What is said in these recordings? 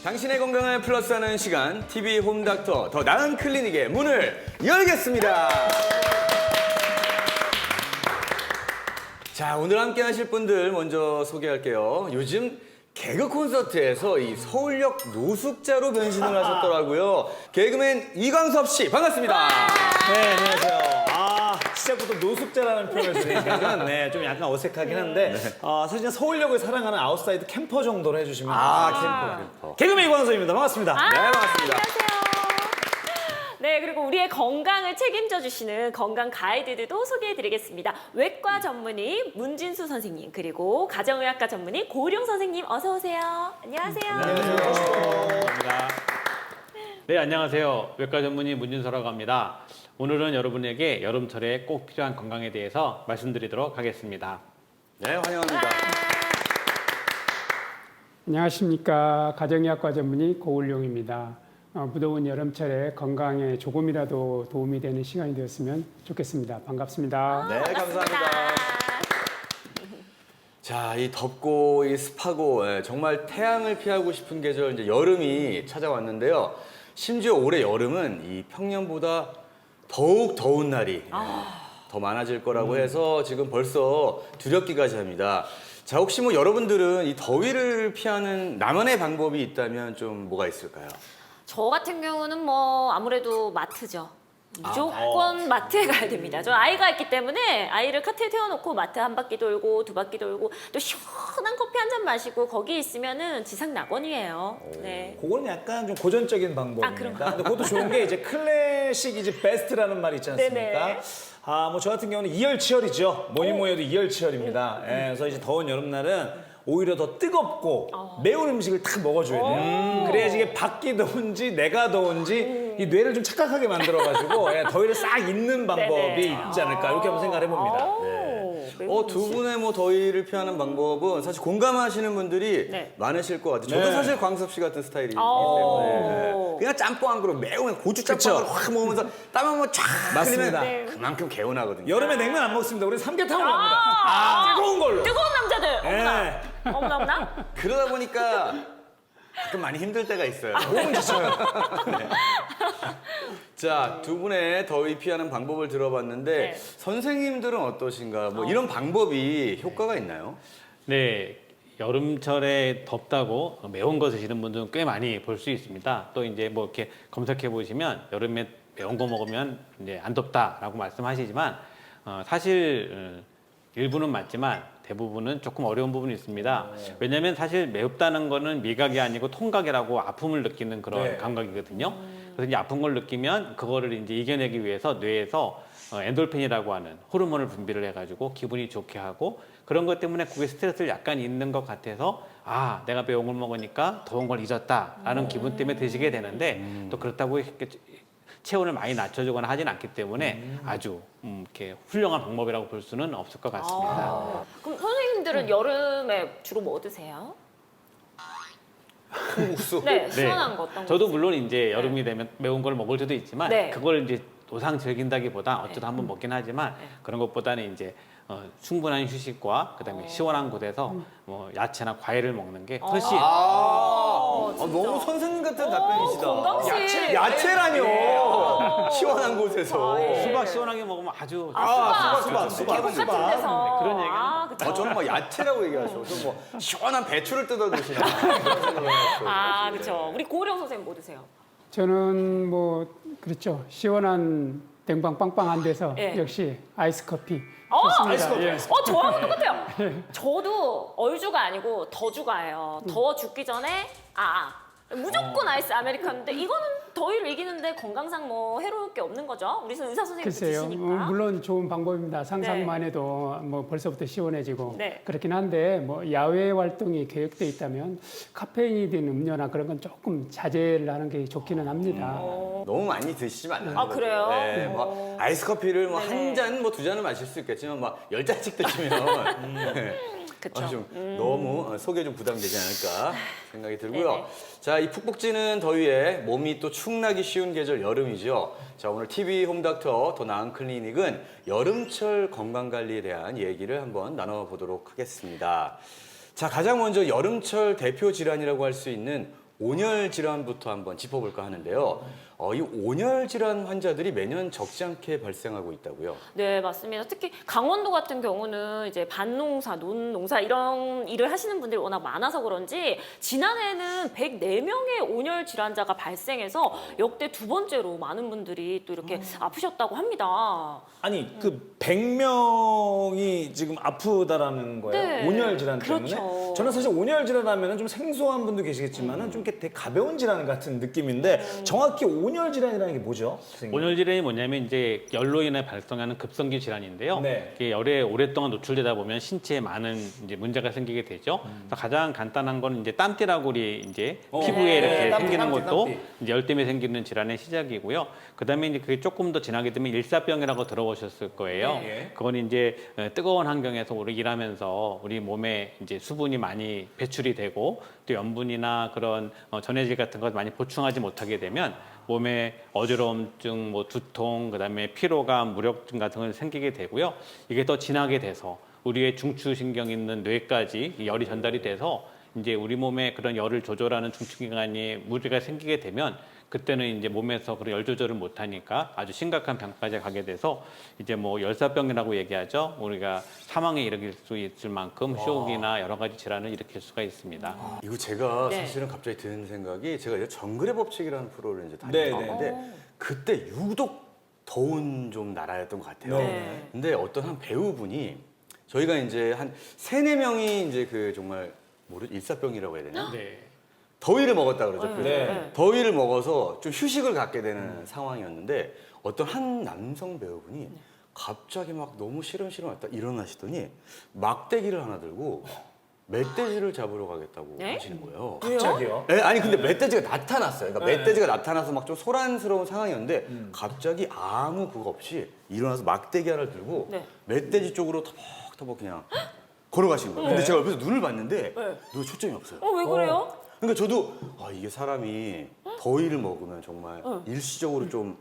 당신의 건강을 플러스하는 시간, TV 홈닥터 더 나은 클리닉의 문을 열겠습니다. 자, 오늘 함께 하실 분들 먼저 소개할게요. 요즘 개그 콘서트에서 이 서울역 노숙자로 변신을 하셨더라고요. 개그맨 이광섭 씨, 반갑습니다. 네, 안녕하세요. 시작부터 노숙자라는 표현을 들으니까 좀 약간 어색하긴 한데 사실 서울역을 사랑하는 아웃사이드 캠퍼 정도로 해주시면 캠퍼. 개그맨 이광섭입니다. 반갑습니다. 네, 반갑습니다. 안녕하세요. 네, 그리고 우리의 건강을 책임져 주시는 건강 가이드들도 소개해드리겠습니다. 외과 전문의 문진수 선생님, 그리고 가정의학과 전문의 고우룡 선생님, 어서 오세요. 안녕하세요. 반갑습니다. 네, 안녕하세요. 외과 전문의 문진서라고 합니다. 오늘은 여러분에게 여름철에 꼭 필요한 건강에 대해서 말씀드리도록 하겠습니다. 네, 환영합니다. 안녕하십니까. 가정의학과 전문의 고울룡입니다. 무더운 여름철에 건강에 조금이라도 도움이 되는 시간이 되었으면 좋겠습니다. 반갑습니다. 네, 감사합니다. 자, 이 덥고 이 습하고 정말 태양을 피하고 싶은 계절 이제 여름이 찾아왔는데요. 심지어 올해 여름은 이 평년보다 더욱 더운 날이 더 많아질 거라고 해서 지금 벌써 두렵기가 합니다. 자, 혹시 뭐 여러분들은 이 더위를 피하는 나만의 방법이 있다면 좀 뭐가 있을까요? 저 같은 경우는 뭐 아무래도 마트죠. 무조건 마트에 가야 됩니다. 저 아이가 있기 때문에 아이를 카트에 태워놓고 마트 한 바퀴 돌고 두 바퀴 돌고 또 시원한 커피 한 잔 마시고 거기 있으면은 지상낙원이에요. 네. 그거는 약간 좀 고전적인 방법입니다. 그런가요? 근데 그것도 좋은 게 이제 클래식 이제 베스트라는 말이 있지 않습니까? 네네. 뭐 저 같은 경우는 이열치열이죠. 뭐니 해도 이열치열입니다. 그래서 이제 더운 여름날은 오히려 더 뜨겁고 매운 음식을 탁 먹어줘야 돼요. 그래야지 이게 밖이 더운지 내가 더운지 이 뇌를 좀 착각하게 만들어가지고 더위를 싹 잊는 방법이 네네. 있지 않을까 이렇게 한번 생각을 해봅니다. 매운 두 음식. 분의 뭐 더위를 피하는 방법은 사실 공감하시는 분들이 네. 많으실 것 같아요. 저도 네. 사실 광섭 씨 같은 스타일이기 오. 때문에 그냥 짬뽕 한 그릇 매운 고추 짬뽕을 확 먹으면서 땀 한번 쫙 맞습니다. 흘리면 그만큼 개운하거든요. 여름에 냉면 안 먹습니다. 우리 삼계탕으로 갑니다. 뜨거운 걸로. 뜨거운 남자들. 어머나. 네. 어머나 어머나. 그러다 보니까 가끔 많이 힘들 때가 있어요. 몸은 지쳐요. 자, 두 분의 더위 피하는 방법을 들어봤는데 네. 선생님들은 어떠신가? 뭐 이런 방법이 효과가 있나요? 네, 여름철에 덥다고 매운 거 드시는 분들은 꽤 많이 볼 수 있습니다. 또 이제 뭐 이렇게 검색해 보시면 여름에 매운 거 먹으면 이제 안 덥다라고 말씀하시지만 사실 일부는 맞지만 대부분은 조금 어려운 부분이 있습니다. 왜냐하면 사실 매웁다는 거는 미각이 아니고 통각이라고 아픔을 느끼는 그런 네. 감각이거든요. 그래서 이제 아픈 걸 느끼면 그거를 이제 이겨내기 위해서 뇌에서 엔돌핀이라고 하는 호르몬을 분비를 해가지고 기분이 좋게 하고 그런 것 때문에 그게 스트레스를 약간 있는 것 같아서 내가 매운 걸 먹으니까 더운 걸 잊었다라는 기분 때문에 드시게 되는데 또 그렇다고 이렇게 체온을 많이 낮춰주거나 하진 않기 때문에 아주 이렇게 훌륭한 방법이라고 볼 수는 없을 것 같습니다. 그럼 선생님들은 여름에 주로 뭐 드세요? 콩국수. 네, 시원한 거 어떤 거? 저도 물론 이제 여름이 되면 매운 걸 먹을 수도 있지만 네. 그걸 이제 노상 즐긴다기보다 어쩌다 한번 먹긴 하지만 그런 것보다는 이제 충분한 휴식과 그다음에 시원한 곳에서 뭐 야채나 과일을 먹는 게 훨씬 진짜. 너무 선생님 같은 답변이시다. 건강식. 야채라뇨. 시원한 곳에서. 수박 시원하게 먹으면 아주 계곡 같은 데서. 그런 얘기는 그쵸. 저는 뭐 야채라고 얘기하죠. 저는 뭐 시원한 배추를 뜯어 드시나 그런 생각을 했어요. 그쵸. 우리 고우룡 선생님 뭐 드세요? 저는 뭐 그렇죠. 시원한 땡방 빵빵한 데서 예. 역시 아이스 커피 아이스 좋습니다. 커피. 예. 저하고 똑같아요. 저도 얼주가 아니고 더주가예요. 더워 죽기 전에 무조건 아이스 아메리카노인데 이거는 더위를 이기는데 건강상 뭐 해로울 게 없는 거죠. 우리 의사 선생님도 글쎄요. 드시니까. 물론 좋은 방법입니다. 상상만 해도 뭐 벌써부터 시원해지고 네. 그렇긴 한데 뭐 야외 활동이 계획돼 있다면 카페인이 든 음료나 그런 건 조금 자제를 하는 게 좋기는 합니다. 너무 많이 드시면 안 돼요. 그래요? 네, 뭐 아이스 커피를 뭐 네네. 한 잔, 뭐 두 잔을 마실 수 있겠지만 막 10잔씩 드시면 네. 그쵸. 좀 너무 속에 좀 부담되지 않을까 생각이 들고요. 네네. 자, 이 푹푹 찌는 더위에 몸이 또 축나기 쉬운 계절 여름이죠. 자, 오늘 TV 홈닥터 더 나은 클리닉은 여름철 건강관리에 대한 얘기를 한번 나눠보도록 하겠습니다. 자, 가장 먼저 여름철 대표 질환이라고 할 수 있는 온열 질환부터 한번 짚어볼까 하는데요. 이 온열 질환 환자들이 매년 적지 않게 발생하고 있다고요. 네, 맞습니다. 특히 강원도 같은 경우는 이제 밭농사, 논농사 이런 일을 하시는 분들이 워낙 많아서 그런지 지난해는 104명의 온열 질환자가 발생해서 역대 두 번째로 많은 분들이 또 이렇게 아프셨다고 합니다. 아니 그 100명이 지금 아프다라는 거예요. 네. 온열 질환 때문에. 그렇죠. 저는 사실 온열 질환 하면은 좀 생소한 분도 계시겠지만은 좀 이렇게 되게 가벼운 질환 같은 느낌인데 정확히 온열 질환이라는 게 뭐죠? 선생님? 온열 질환이 뭐냐면 이제 열로 인해 발생하는 급성기 질환인데요. 네. 이게 열에 오랫동안 노출되다 보면 신체에 많은 이제 문제가 생기게 되죠. 그래서 가장 간단한 거는 이제 땀띠라고리 이제 피부에 네. 이렇게 땀띠, 생기는 땀띠, 것도 땀띠. 이제 열 때문에 생기는 질환의 시작이고요. 그다음에 이제 그게 조금 더 지나게 되면 일사병이라고 들어보셨을 거예요. 네. 그건 이제 뜨거운 환경에서 우리 일하면서 우리 몸에 이제 수분이 많이 배출이 되고 또 염분이나 그런 전해질 같은 것 많이 보충하지 못하게 되면 몸에 어지러움증, 뭐 두통, 그다음에 피로감, 무력증 같은 건 생기게 되고요. 이게 더 진하게 돼서 우리의 중추신경 있는 뇌까지 이 열이 전달이 돼서 이제 우리 몸에 그런 열을 조절하는 중추기관에 무리가 생기게 되면 그때는 이제 몸에서 그런 열 조절을 못하니까 아주 심각한 병까지 가게 돼서 이제 뭐 열사병이라고 얘기하죠. 우리가 사망에 이르길 수 있을 만큼 쇼크나 여러 가지 질환을 일으킬 수가 있습니다. 이거 제가 네. 사실은 갑자기 드는 생각이 제가 이제 정글의 법칙이라는 프로를 이제 네, 다녔는데 그때 유독 더운 좀 나라였던 것 같아요. 네. 근데 어떤 한 배우분이 저희가 이제 한 3-4명이 이제 그 정말 일사병이라고 해야 되나? 네. 더위를 먹었다 그러죠. 그래서 네. 더위를 먹어서 좀 휴식을 갖게 되는 상황이었는데 어떤 한 남성 배우분이 갑자기 막 너무 시름시름 왔다 일어나시더니 막대기를 하나 들고 멧돼지를 잡으러 가겠다고 네? 하시는 거예요. 갑자기요? 네, 아니 근데 멧돼지가 나타났어요. 그러니까 멧돼지가 나타나서 막 좀 소란스러운 상황이었는데 갑자기 아무 그거 없이 일어나서 막대기 하나를 들고 네. 멧돼지 쪽으로 터벅터벅 그냥 걸어가시는 거예요. 근데 제가 옆에서 눈을 봤는데 눈에 초점이 없어요. 왜 그래요? 그러니까 저도 이게 사람이 더위를 먹으면 정말 일시적으로 좀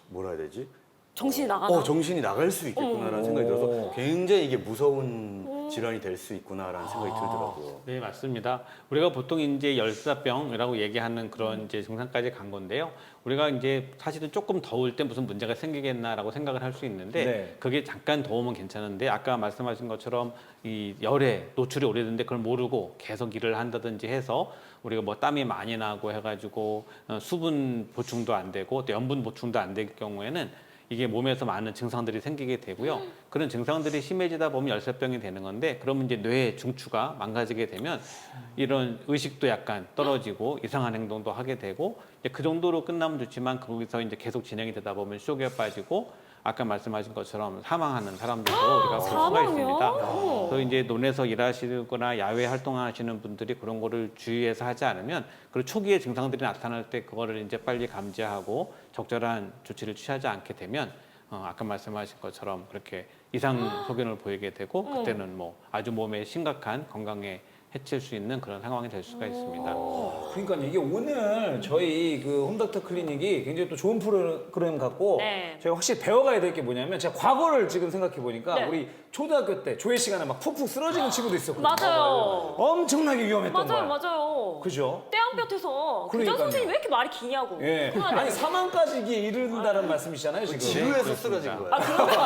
뭐라 해야 되지? 정신이 나가나? 정신이 나갈 수 있겠구나라는 생각이 들어서 굉장히 이게 무서운 질환이 될 수 있구나라는 생각이 들더라고요. 네, 맞습니다. 우리가 보통 이제 열사병이라고 얘기하는 그런 이제 증상까지 간 건데요. 우리가 이제 사실은 조금 더울 때 무슨 문제가 생기겠나라고 생각을 할 수 있는데 네. 그게 잠깐 더우면 괜찮은데 아까 말씀하신 것처럼 이 열에 노출이 오래됐는데 그걸 모르고 계속 일을 한다든지 해서 우리가 뭐 땀이 많이 나고 해가지고 수분 보충도 안 되고 또 염분 보충도 안 될 경우에는 이게 몸에서 많은 증상들이 생기게 되고요. 그런 증상들이 심해지다 보면 열사병이 되는 건데 그러면 이제 뇌의 중추가 망가지게 되면 이런 의식도 약간 떨어지고 이상한 행동도 하게 되고 이제 그 정도로 끝나면 좋지만 거기서 이제 계속 진행이 되다 보면 쇼크에 빠지고 아까 말씀하신 것처럼 사망하는 사람들도 우리가 볼 수가 사망이요? 있습니다. 그래서 이제 논에서 일하시거나 야외 활동하시는 분들이 그런 거를 주의해서 하지 않으면 그리고 초기에 증상들이 나타날 때 그거를 이제 빨리 감지하고 적절한 조치를 취하지 않게 되면 아까 말씀하신 것처럼 그렇게 이상 소견을 보이게 되고 그때는 뭐 아주 몸에 심각한 건강에 해칠 수 있는 그런 상황이 될 수가 있습니다. 그러니까 이게 오늘 저희 그 홈닥터 클리닉이 굉장히 또 좋은 프로그램 같고 네. 저희가 확실히 배워가야 될 게 뭐냐면 제가 과거를 지금 생각해 보니까 네. 우리 초등학교 때 조회 시간에 막 푹푹 쓰러지는 친구도 있었거든요. 맞아요. 엄청나게 위험했던 맞아요, 거야. 맞아요. 그죠? 떼양볕에서 교장 그러니까요. 선생님 왜 이렇게 말이 기냐고. 예. 그만해. 아니 사망까지 이게 이른다는 말씀이시잖아요 지금. 지루해서 쓰러진 거예요.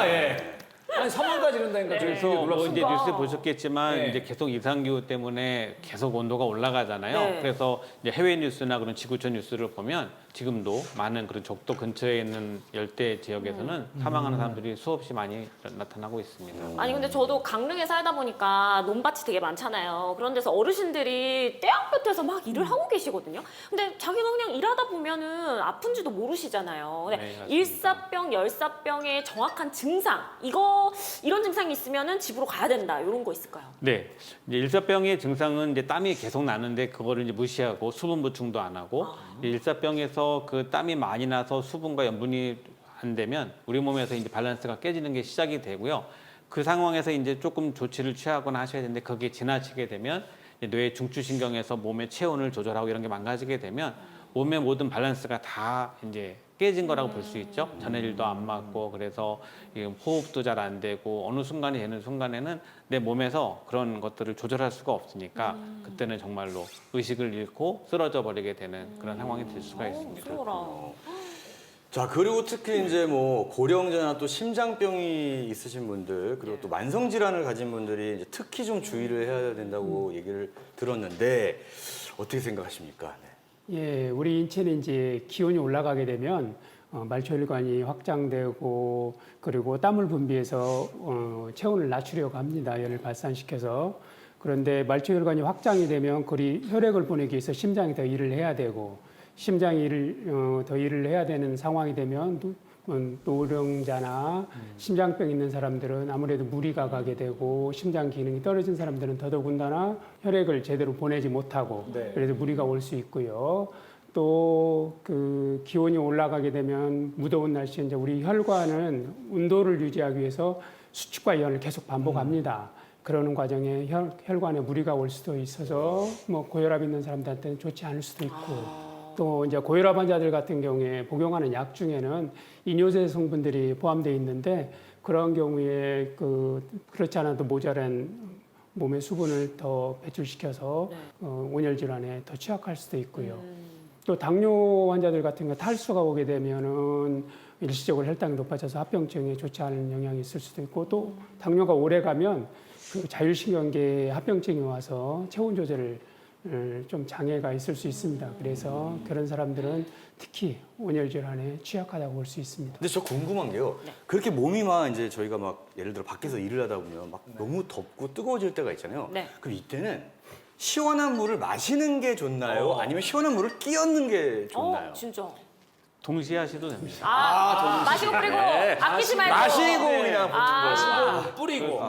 예. 아니 사망까지 이른다니까 저희 그래서 되게 뭐 놀랐습니다. 이제 뉴스 보셨겠지만 네. 이제 계속 이상기후 때문에 계속 온도가 올라가잖아요. 네. 그래서 이제 해외 뉴스나 그런 지구촌 뉴스를 보면 지금도 많은 그런 적도 근처에 있는 열대 지역에서는 사망하는 사람들이 수없이 많이 나타나고 있습니다. 아니 근데 저도 강릉에 살다 보니까 논밭이 되게 많잖아요. 그런 데서 어르신들이 떼양볕에서 막 일을 하고 계시거든요. 근데 자기가 그냥 일하다 보면은 아픈지도 모르시잖아요. 근데 네, 맞습니다. 일사병, 열사병의 정확한 증상 이런 증상이 있으면은 집으로 가야 된다. 이런 거 있을까요? 네, 이제 일사병의 증상은 이제 땀이 계속 나는데 그거를 이제 무시하고 수분 보충도 안 하고 이제 일사병에서 그 땀이 많이 나서 수분과 염분이 안 되면 우리 몸에서 이제 밸런스가 깨지는 게 시작이 되고요. 그 상황에서 이제 조금 조치를 취하거나 하셔야 되는데 그게 지나치게 되면 이제 뇌 중추신경에서 몸의 체온을 조절하고 이런 게 망가지게 되면 몸의 모든 밸런스가 다 이제 깨진 거라고 볼 수 있죠. 전해질도 안 맞고 그래서 이 호흡도 잘 안 되고 어느 순간이 되는 순간에는 내 몸에서 그런 것들을 조절할 수가 없으니까 그때는 정말로 의식을 잃고 쓰러져 버리게 되는 그런 상황이 될 수가 있습니다. 무서워라. 자, 그리고 특히 이제 뭐 고령자나 또 심장병이 있으신 분들, 그리고 또 만성 질환을 가진 분들이 이제 특히 좀 주의를 해야 된다고 얘기를 들었는데 어떻게 생각하십니까? 네. 예, 우리 인체는 이제 기온이 올라가게 되면 말초혈관이 확장되고 그리고 땀을 분비해서 체온을 낮추려고 합니다. 열을 발산시켜서. 그런데 말초혈관이 확장이 되면 그리 혈액을 보내기 위해서 심장이 더 일을 해야 되고 심장이 더 일을 해야 되는 상황이 되면 노령자나 심장병 있는 사람들은 아무래도 무리가 가게 되고 심장 기능이 떨어진 사람들은 더더군다나 혈액을 제대로 보내지 못하고 네. 그래서 무리가 올 수 있고요. 또 그 기온이 올라가게 되면 무더운 날씨에 이제 우리 혈관은 온도를 유지하기 위해서 수축과 이완을 계속 반복합니다. 그러는 과정에 혈관에 무리가 올 수도 있어서 뭐 고혈압 있는 사람들한테는 좋지 않을 수도 있고 또 이제 고혈압 환자들 같은 경우에 복용하는 약 중에는 이뇨제 성분들이 포함되어 있는데 그런 경우에 그렇지 않아도 모자란 몸의 수분을 더 배출시켜서 온열 질환에 더 취약할 수도 있고요. 또 당뇨 환자들 같은 경우 탈수가 오게 되면은 일시적으로 혈당이 높아져서 합병증에 좋지 않은 영향이 있을 수도 있고 또 당뇨가 오래 가면 그 자율신경계에 합병증이 와서 체온 조절을 좀 장애가 있을 수 있습니다. 그래서 그런 사람들은 특히 온열 질환에 취약하다고 볼 수 있습니다. 근데 저 궁금한 게요. 그렇게 몸이 막 이제 저희가 막 예를 들어 밖에서 일을 하다 보면 막 너무 덥고 뜨거워질 때가 있잖아요. 네. 그럼 이때는 시원한 물을 마시는 게 좋나요? 아니면 시원한 물을 끼얹는 게 좋나요? 진짜. 동시에 하셔도 됩니다. 마시고 뿌리고 네. 아끼지 말고. 마시고 그냥 마시고 뿌리고.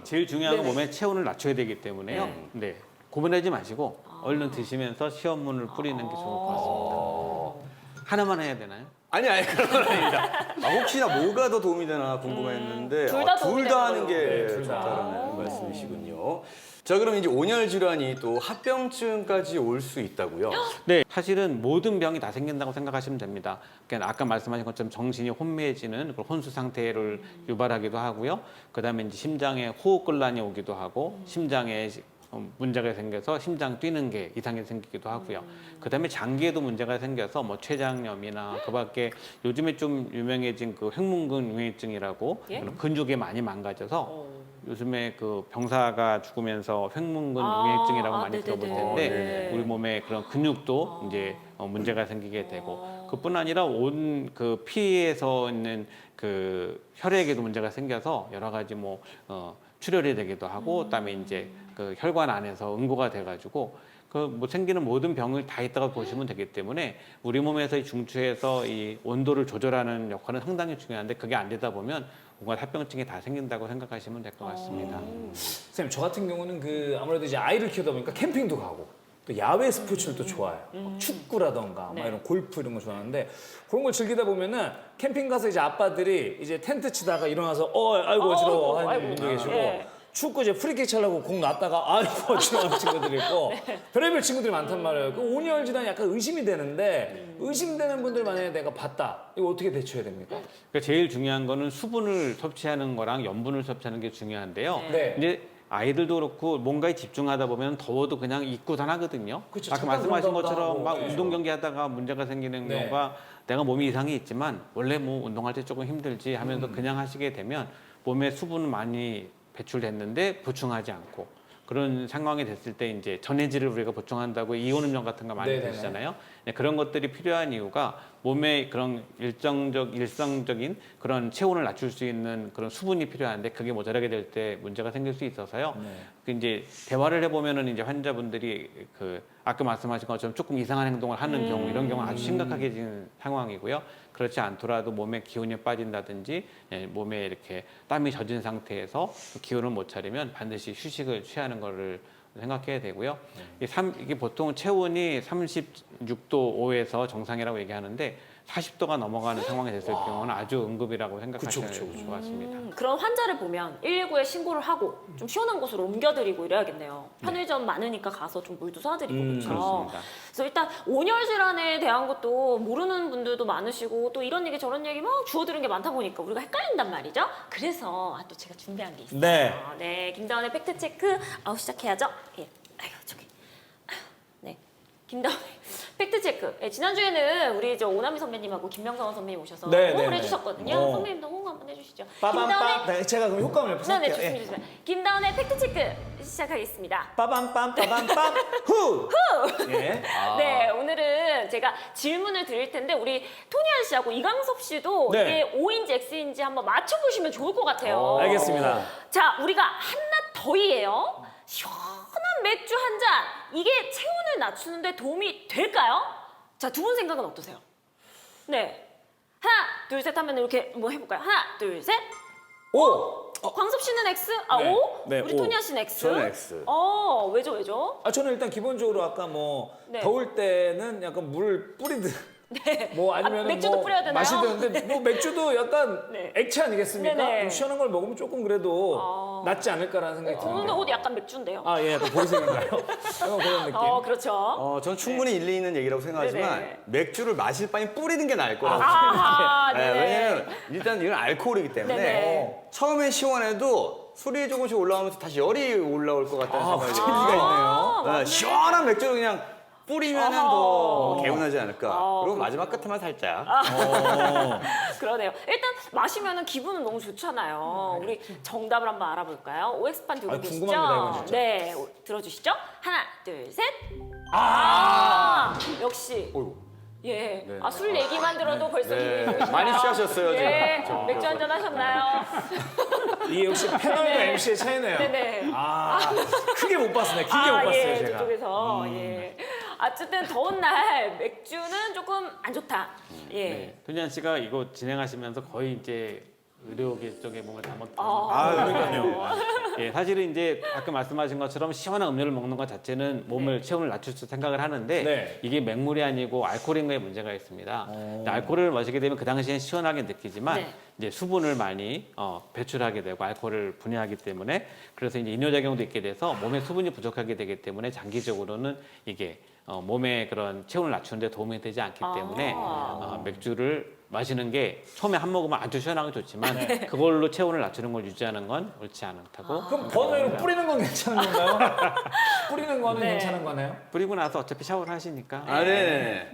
제일 중요한 건 몸의 체온을 낮춰야 되기 때문에요. 네. 고민하지 마시고 얼른 드시면서 시원 물을 뿌리는 게 좋을 것 같습니다. 하나만 해야 되나요? 아니 그런 건 아닙니다. 혹시나 뭐가 더 도움이 되나 궁금했는데 둘다 도움이 둘 다 하는 되는 게 거예요. 네, 둘 다. 좋다라는 말씀이시군요. 자, 그럼 이제 온열 질환이 또 합병증까지 올 수 있다고요? 네, 사실은 모든 병이 다 생긴다고 생각하시면 됩니다. 그러니까 아까 말씀하신 것처럼 정신이 혼미해지는 그런 혼수 상태를 유발하기도 하고요. 그다음에 이제 심장에 호흡곤란이 오기도 하고 심장에 문제가 생겨서 심장 뛰는 게 이상이 생기기도 하고요. 그다음에 장기에도 문제가 생겨서 뭐 췌장염이나 그밖에 요즘에 좀 유명해진 그 횡문근 유해증이라고 예? 그런 근육이 많이 망가져서 요즘에 그 병사가 죽으면서 횡문근 유해증이라고 많이 들어볼 네네네. 텐데 네. 우리 몸의 그런 근육도 이제 문제가 생기게 되고 그뿐 아니라 온 그 피에서 있는 그 혈액에도 문제가 생겨서 여러 가지 뭐 출혈이 되기도 하고 그다음에 이제 그 혈관 안에서 응고가 돼가지고 그 뭐 생기는 모든 병을 다 있다고 보시면 되기 때문에 우리 몸에서 중추에서 이 온도를 조절하는 역할은 상당히 중요한데 그게 안 되다 보면 온갖 합병증이 다 생긴다고 생각하시면 될 것 같습니다. 선생님 저 같은 경우는 그 아무래도 이제 아이를 키우다 보니까 캠핑도 가고 또 야외 스포츠를 또 좋아해요. 막 축구라던가 막 이런 골프 이런 거 좋아하는데 그런 걸 즐기다 보면은 캠핑 가서 이제 아빠들이 이제 텐트 치다가 일어나서 아이고 어지러워 하는 아이고. 분도 계시고 예. 축구 이제 프리킥 차려고 공 놨다가 아이고 어지러워하는 친구들이 있고 별의별 친구들이 많단 말이에요. 그 온열 질환이 약간 의심이 되는데 의심되는 분들 만약에 내가 봤다 이거 어떻게 대처해야 됩니까? 그러니까 제일 중요한 거는 수분을 섭취하는 거랑 염분을 섭취하는 게 중요한데요. 네. 이제 아이들도 그렇고 뭔가에 집중하다 보면 더워도 그냥 잊고선 하거든요. 그쵸, 아까 잠깐 말씀하신 그런가 보다 것처럼 하고. 막 네. 운동 경기 하다가 문제가 생기는 네. 경우가 내가 몸이 이상이 있지만 원래 뭐 운동할 때 조금 힘들지 하면서 그냥 하시게 되면 몸에 수분은 많이 배출됐는데 보충하지 않고 그런 상황이 됐을 때 이제 전해질을 우리가 보충한다고 이온 음료 같은 거 많이 네네네. 드시잖아요. 네, 그런 것들이 필요한 이유가 몸에 그런 일상적인 그런 체온을 낮출 수 있는 그런 수분이 필요한데 그게 모자라게 될 때 문제가 생길 수 있어서요. 네. 그 이제 대화를 해보면은 이제 환자분들이 그 아까 말씀하신 것처럼 조금 이상한 행동을 하는 경우 이런 경우는 아주 심각하게진 상황이고요. 그렇지 않더라도 몸에 기운이 빠진다든지 몸에 이렇게 땀이 젖은 상태에서 기운을 못 차리면 반드시 휴식을 취하는 거를 생각해야 되고요. 이게 보통 체온이 36도 5에서 정상이라고 얘기하는데 40도가 넘어가는 상황이 됐을 경우는 아주 응급이라고 생각하시면 그쵸, 그쵸. 좋았습니다. 그런 환자를 보면 119에 신고를 하고 좀 시원한 곳으로 옮겨드리고 이래야겠네요. 편의점 많으니까 가서 좀 물도 사드리고 그렇죠. 그렇습니다. 그래서 일단 온열 질환에 대한 것도 모르는 분들도 많으시고 또 이런 얘기 저런 얘기 막 주워들은 게 많다 보니까 우리가 헷갈린단 말이죠. 그래서 또 제가 준비한 게 있어요. 네. 네, 김다원의 팩트 체크 시작해야죠. 예, 아이고 저기, 네, 김다원의 팩트 체크. 예, 지난주에는 우리 저 오남희 선배님하고 김명성 선배님 오셔서 네, 호응을 네, 네. 해주셨거든요. 선배님도 호응 한번 해주시죠. 빠밤빰. 네, 제가 그럼 효과음을 옆에서 네네 할게요. 좋습니다. 좋습니다. 김다운의 팩트 체크 시작하겠습니다. 빠밤빰 빠밤빰 후. 예. 네 오늘은 제가 질문을 드릴 텐데 우리 토니안 씨하고 이광섭 씨도 네. 이게 O인지 X인지 한번 맞춰보시면 좋을 것 같아요. 알겠습니다. 자 우리가 한낮 더위예요. 시원한 맥주 한 잔 이게 체온을 낮추는데 도움이 될까요? 자 두 분 생각은 어떠세요? 네 하나 둘 셋 하면 이렇게 뭐 해볼까요? 하나 둘 셋. 오. 광섭 씨는 X? 네. O? 네, 우리 O. 토니아 씨는 X? 저는 X. 왜죠? 아 저는 일단 기본적으로 아까 뭐 네. 더울 때는 약간 물을 뿌리듯 네. 뭐 아니면 맥주도 뿌려야 되나요? 마시는데 뭐 맥주도 약간 네. 액체 아니겠습니까? 네네. 좀 시원한 걸 먹으면 조금 그래도 낫지 않을까라는 생각이 오늘 드는데. 옷 약간 맥주인데요. 아 예, 약간 보리색인가요? 약간 그런 느낌. 그렇죠. 저는 충분히 일리 있는 얘기라고 생각하지만 네네. 맥주를 마실 바엔 뿌리는 게 나을 거라고 아, 생각해요. 네네. 왜냐면 일단 이건 알코올이기 때문에 네네. 처음에 시원해도 술이 조금씩 올라오면서 다시 열이 올라올 것 같다는 생각이 일리가 있네요. 맞네. 시원한 맥주를 그냥 뿌리면은 아하. 더 개운하지 않을까. 그리고 그렇군요. 마지막 끝에만 살짝. 그러네요. 일단 마시면은 기분은 너무 좋잖아요. 우리 정답을 한번 알아볼까요? OX판 들고 아, 계시죠? 궁금합니다, 이건 진짜. 네, 들어주시죠. 하나, 둘, 셋. 역시. 어이구. 예. 네. 술 얘기만 들어도 벌써 네. 기분이 좋으시네요. 많이 취하셨어요, 예. 지금. 맥주 한잔 하셨나요? 이 역시 패널과 네. MC의 차이네요. 네네. 아 크게 못 봤네. 길게 못 봤어요 예, 제가. 저쪽에서 예. 어쨌든 더운 날 맥주는 조금 안 좋다. 예. 네. 토니안 씨가 이거 진행하시면서 거의 이제 의료계 쪽에 몸을 담았다. 그러니까요. 예, 사실은 이제 아까 말씀하신 것처럼 시원한 음료를 먹는 것 자체는 몸을 체온을 낮출 수 생각을 하는데 네. 이게 맹물이 아니고 알코올인 거에 문제가 있습니다. 근데 알코올을 마시게 되면 그 당시엔 시원하게 느끼지만 네. 이제 수분을 많이 배출하게 되고 알코올을 분해하기 때문에 그래서 이제 이뇨작용도 있게 돼서 몸에 수분이 부족하게 되기 때문에 장기적으로는 이게 몸의 그런 체온을 낮추는 데 도움이 되지 않기 때문에 맥주를 마시는 게 처음에 한 모금은 아주 시원하게 좋지만 그걸로 체온을 낮추는 걸 유지하는 건 옳지 않다고. 그럼 번호로 뿌리는 건 괜찮은 건가요? 뿌리는 거는 네. 괜찮은 거네요? 뿌리고 나서 어차피 샤워를 하시니까. 네네.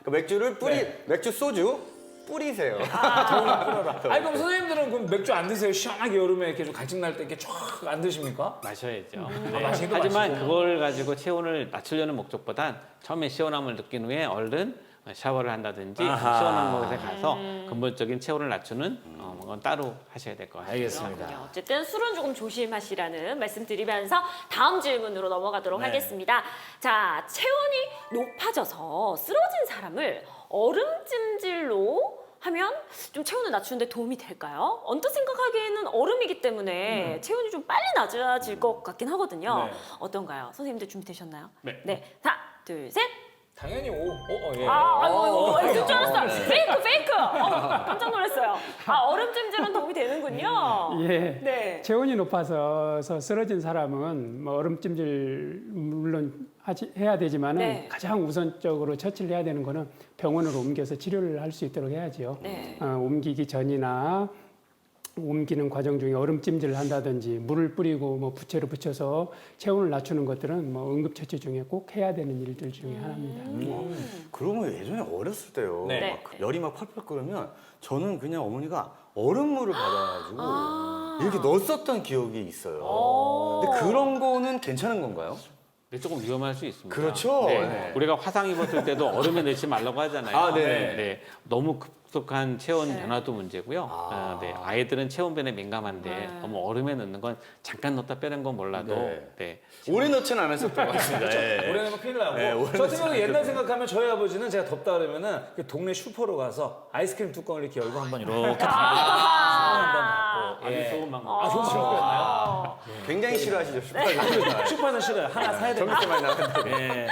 그 맥주를 네. 맥주 소주 뿌리세요. 아니 그럼 선생님들은 그럼 맥주 안 드세요? 시원하게 여름에 이렇게 좀 갈증 날 때 이렇게 쫙 안 드십니까? 마셔야죠. 마시기도 하지만 마시고. 그걸 가지고 체온을 낮추려는 목적보단 처음에 시원함을 느낀 후에 얼른 샤워를 한다든지 아하. 시원한 곳에 가서 근본적인 체온을 낮추는 건 따로 하셔야 될 것 같아요. 알겠습니다. 그렇군요. 어쨌든 술은 조금 조심하시라는 말씀드리면서 다음 질문으로 넘어가도록 네. 하겠습니다. 자, 체온이 높아져서 쓰러진 사람을 얼음찜질로 하면 좀 체온을 낮추는데 도움이 될까요? 언뜻 생각하기에는 얼음이기 때문에 체온이 좀 빨리 낮아질 것 같긴 하거든요. 네. 어떤가요? 선생님들 준비되셨나요? 네. 하나, 둘, 셋. 당연히 오. 예. 될줄 알았어요. 페이크. 깜짝 놀랐어요. 얼음찜질은 도움이 되는군요. 예. 네. 체온이 높아서 쓰러진 사람은 뭐 얼음찜질 물론 해야 되지만은 네. 가장 우선적으로 처치를 해야 되는 거는 병원으로 옮겨서 치료를 할 수 있도록 해야지요. 네. 옮기기 전이나 옮기는 과정 중에 얼음찜질을 한다든지 물을 뿌리고 뭐 부채로 붙여서 체온을 낮추는 것들은 뭐 응급처치 중에 꼭 해야 되는 일들 중에 하나입니다. 그러면 예전에 어렸을 때요. 네. 막 열이 막 펄펄 끓으면 저는 그냥 어머니가 얼음물을 받아가지고 이렇게 넣었었던 기억이 있어요. 근데 그런 거는 괜찮은 건가요? 근데 조금 위험할 수 있습니다. 그렇죠. 네. 네. 우리가 화상 입었을 때도 얼음에 넣지 말라고 하잖아요. 네. 너무 급속한 체온 변화도 문제고요. 네. 아이들은 체온 변에 민감한데 너무 얼음에 넣는 건 잠깐 넣었다 빼는 건 몰라도 네. 오래 넣지는 않았었던 것 같습니다. 예. 오래 넣으면 큰일 나고. 네, 오래 저 같은 경우는 옛날 생각하면 저희 아버지는 제가 덥다 그러면은 그 동네 슈퍼로 가서 아이스크림 뚜껑을 이렇게 열고 한번 이렇게 한번 닫고. 아주 예. 좋은 방법. 좋은 방법이었나요? 굉장히 싫어하시죠, 슈퍼에서. 슈퍼에서 싫어요. 하나 사야 됩니다. 전기세 많이 나간다고. 예.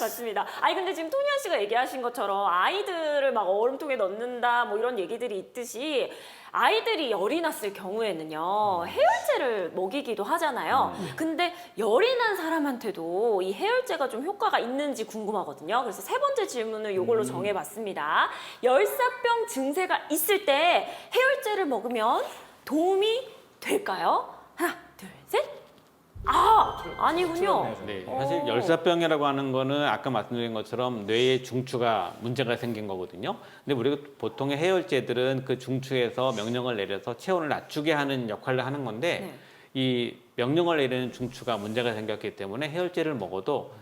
맞습니다. 아니 근데 지금 토니아 씨가 얘기하신 것처럼 아이들을 막 얼음통에 넣는다 뭐 이런 얘기들이 있듯이 아이들이 열이 났을 경우에는요 해열제를 먹이기도 하잖아요. 근데 열이 난 사람한테도 이 해열제가 좀 효과가 있는지 궁금하거든요. 그래서 세 번째 질문을 이걸로 정해봤습니다. 열사병 증세가 있을 때 해열제를 먹으면 도움이 될까요? 하나, 둘, 셋. 아니군요. 네, 사실 열사병이라고 하는 거는 아까 말씀드린 것처럼 뇌의 중추가 문제가 생긴 거거든요. 근데 우리가 보통의 해열제들은 그 중추에서 명령을 내려서 체온을 낮추게 하는 역할을 하는 건데 네. 이 명령을 내리는 중추가 문제가 생겼기 때문에 해열제를 먹어도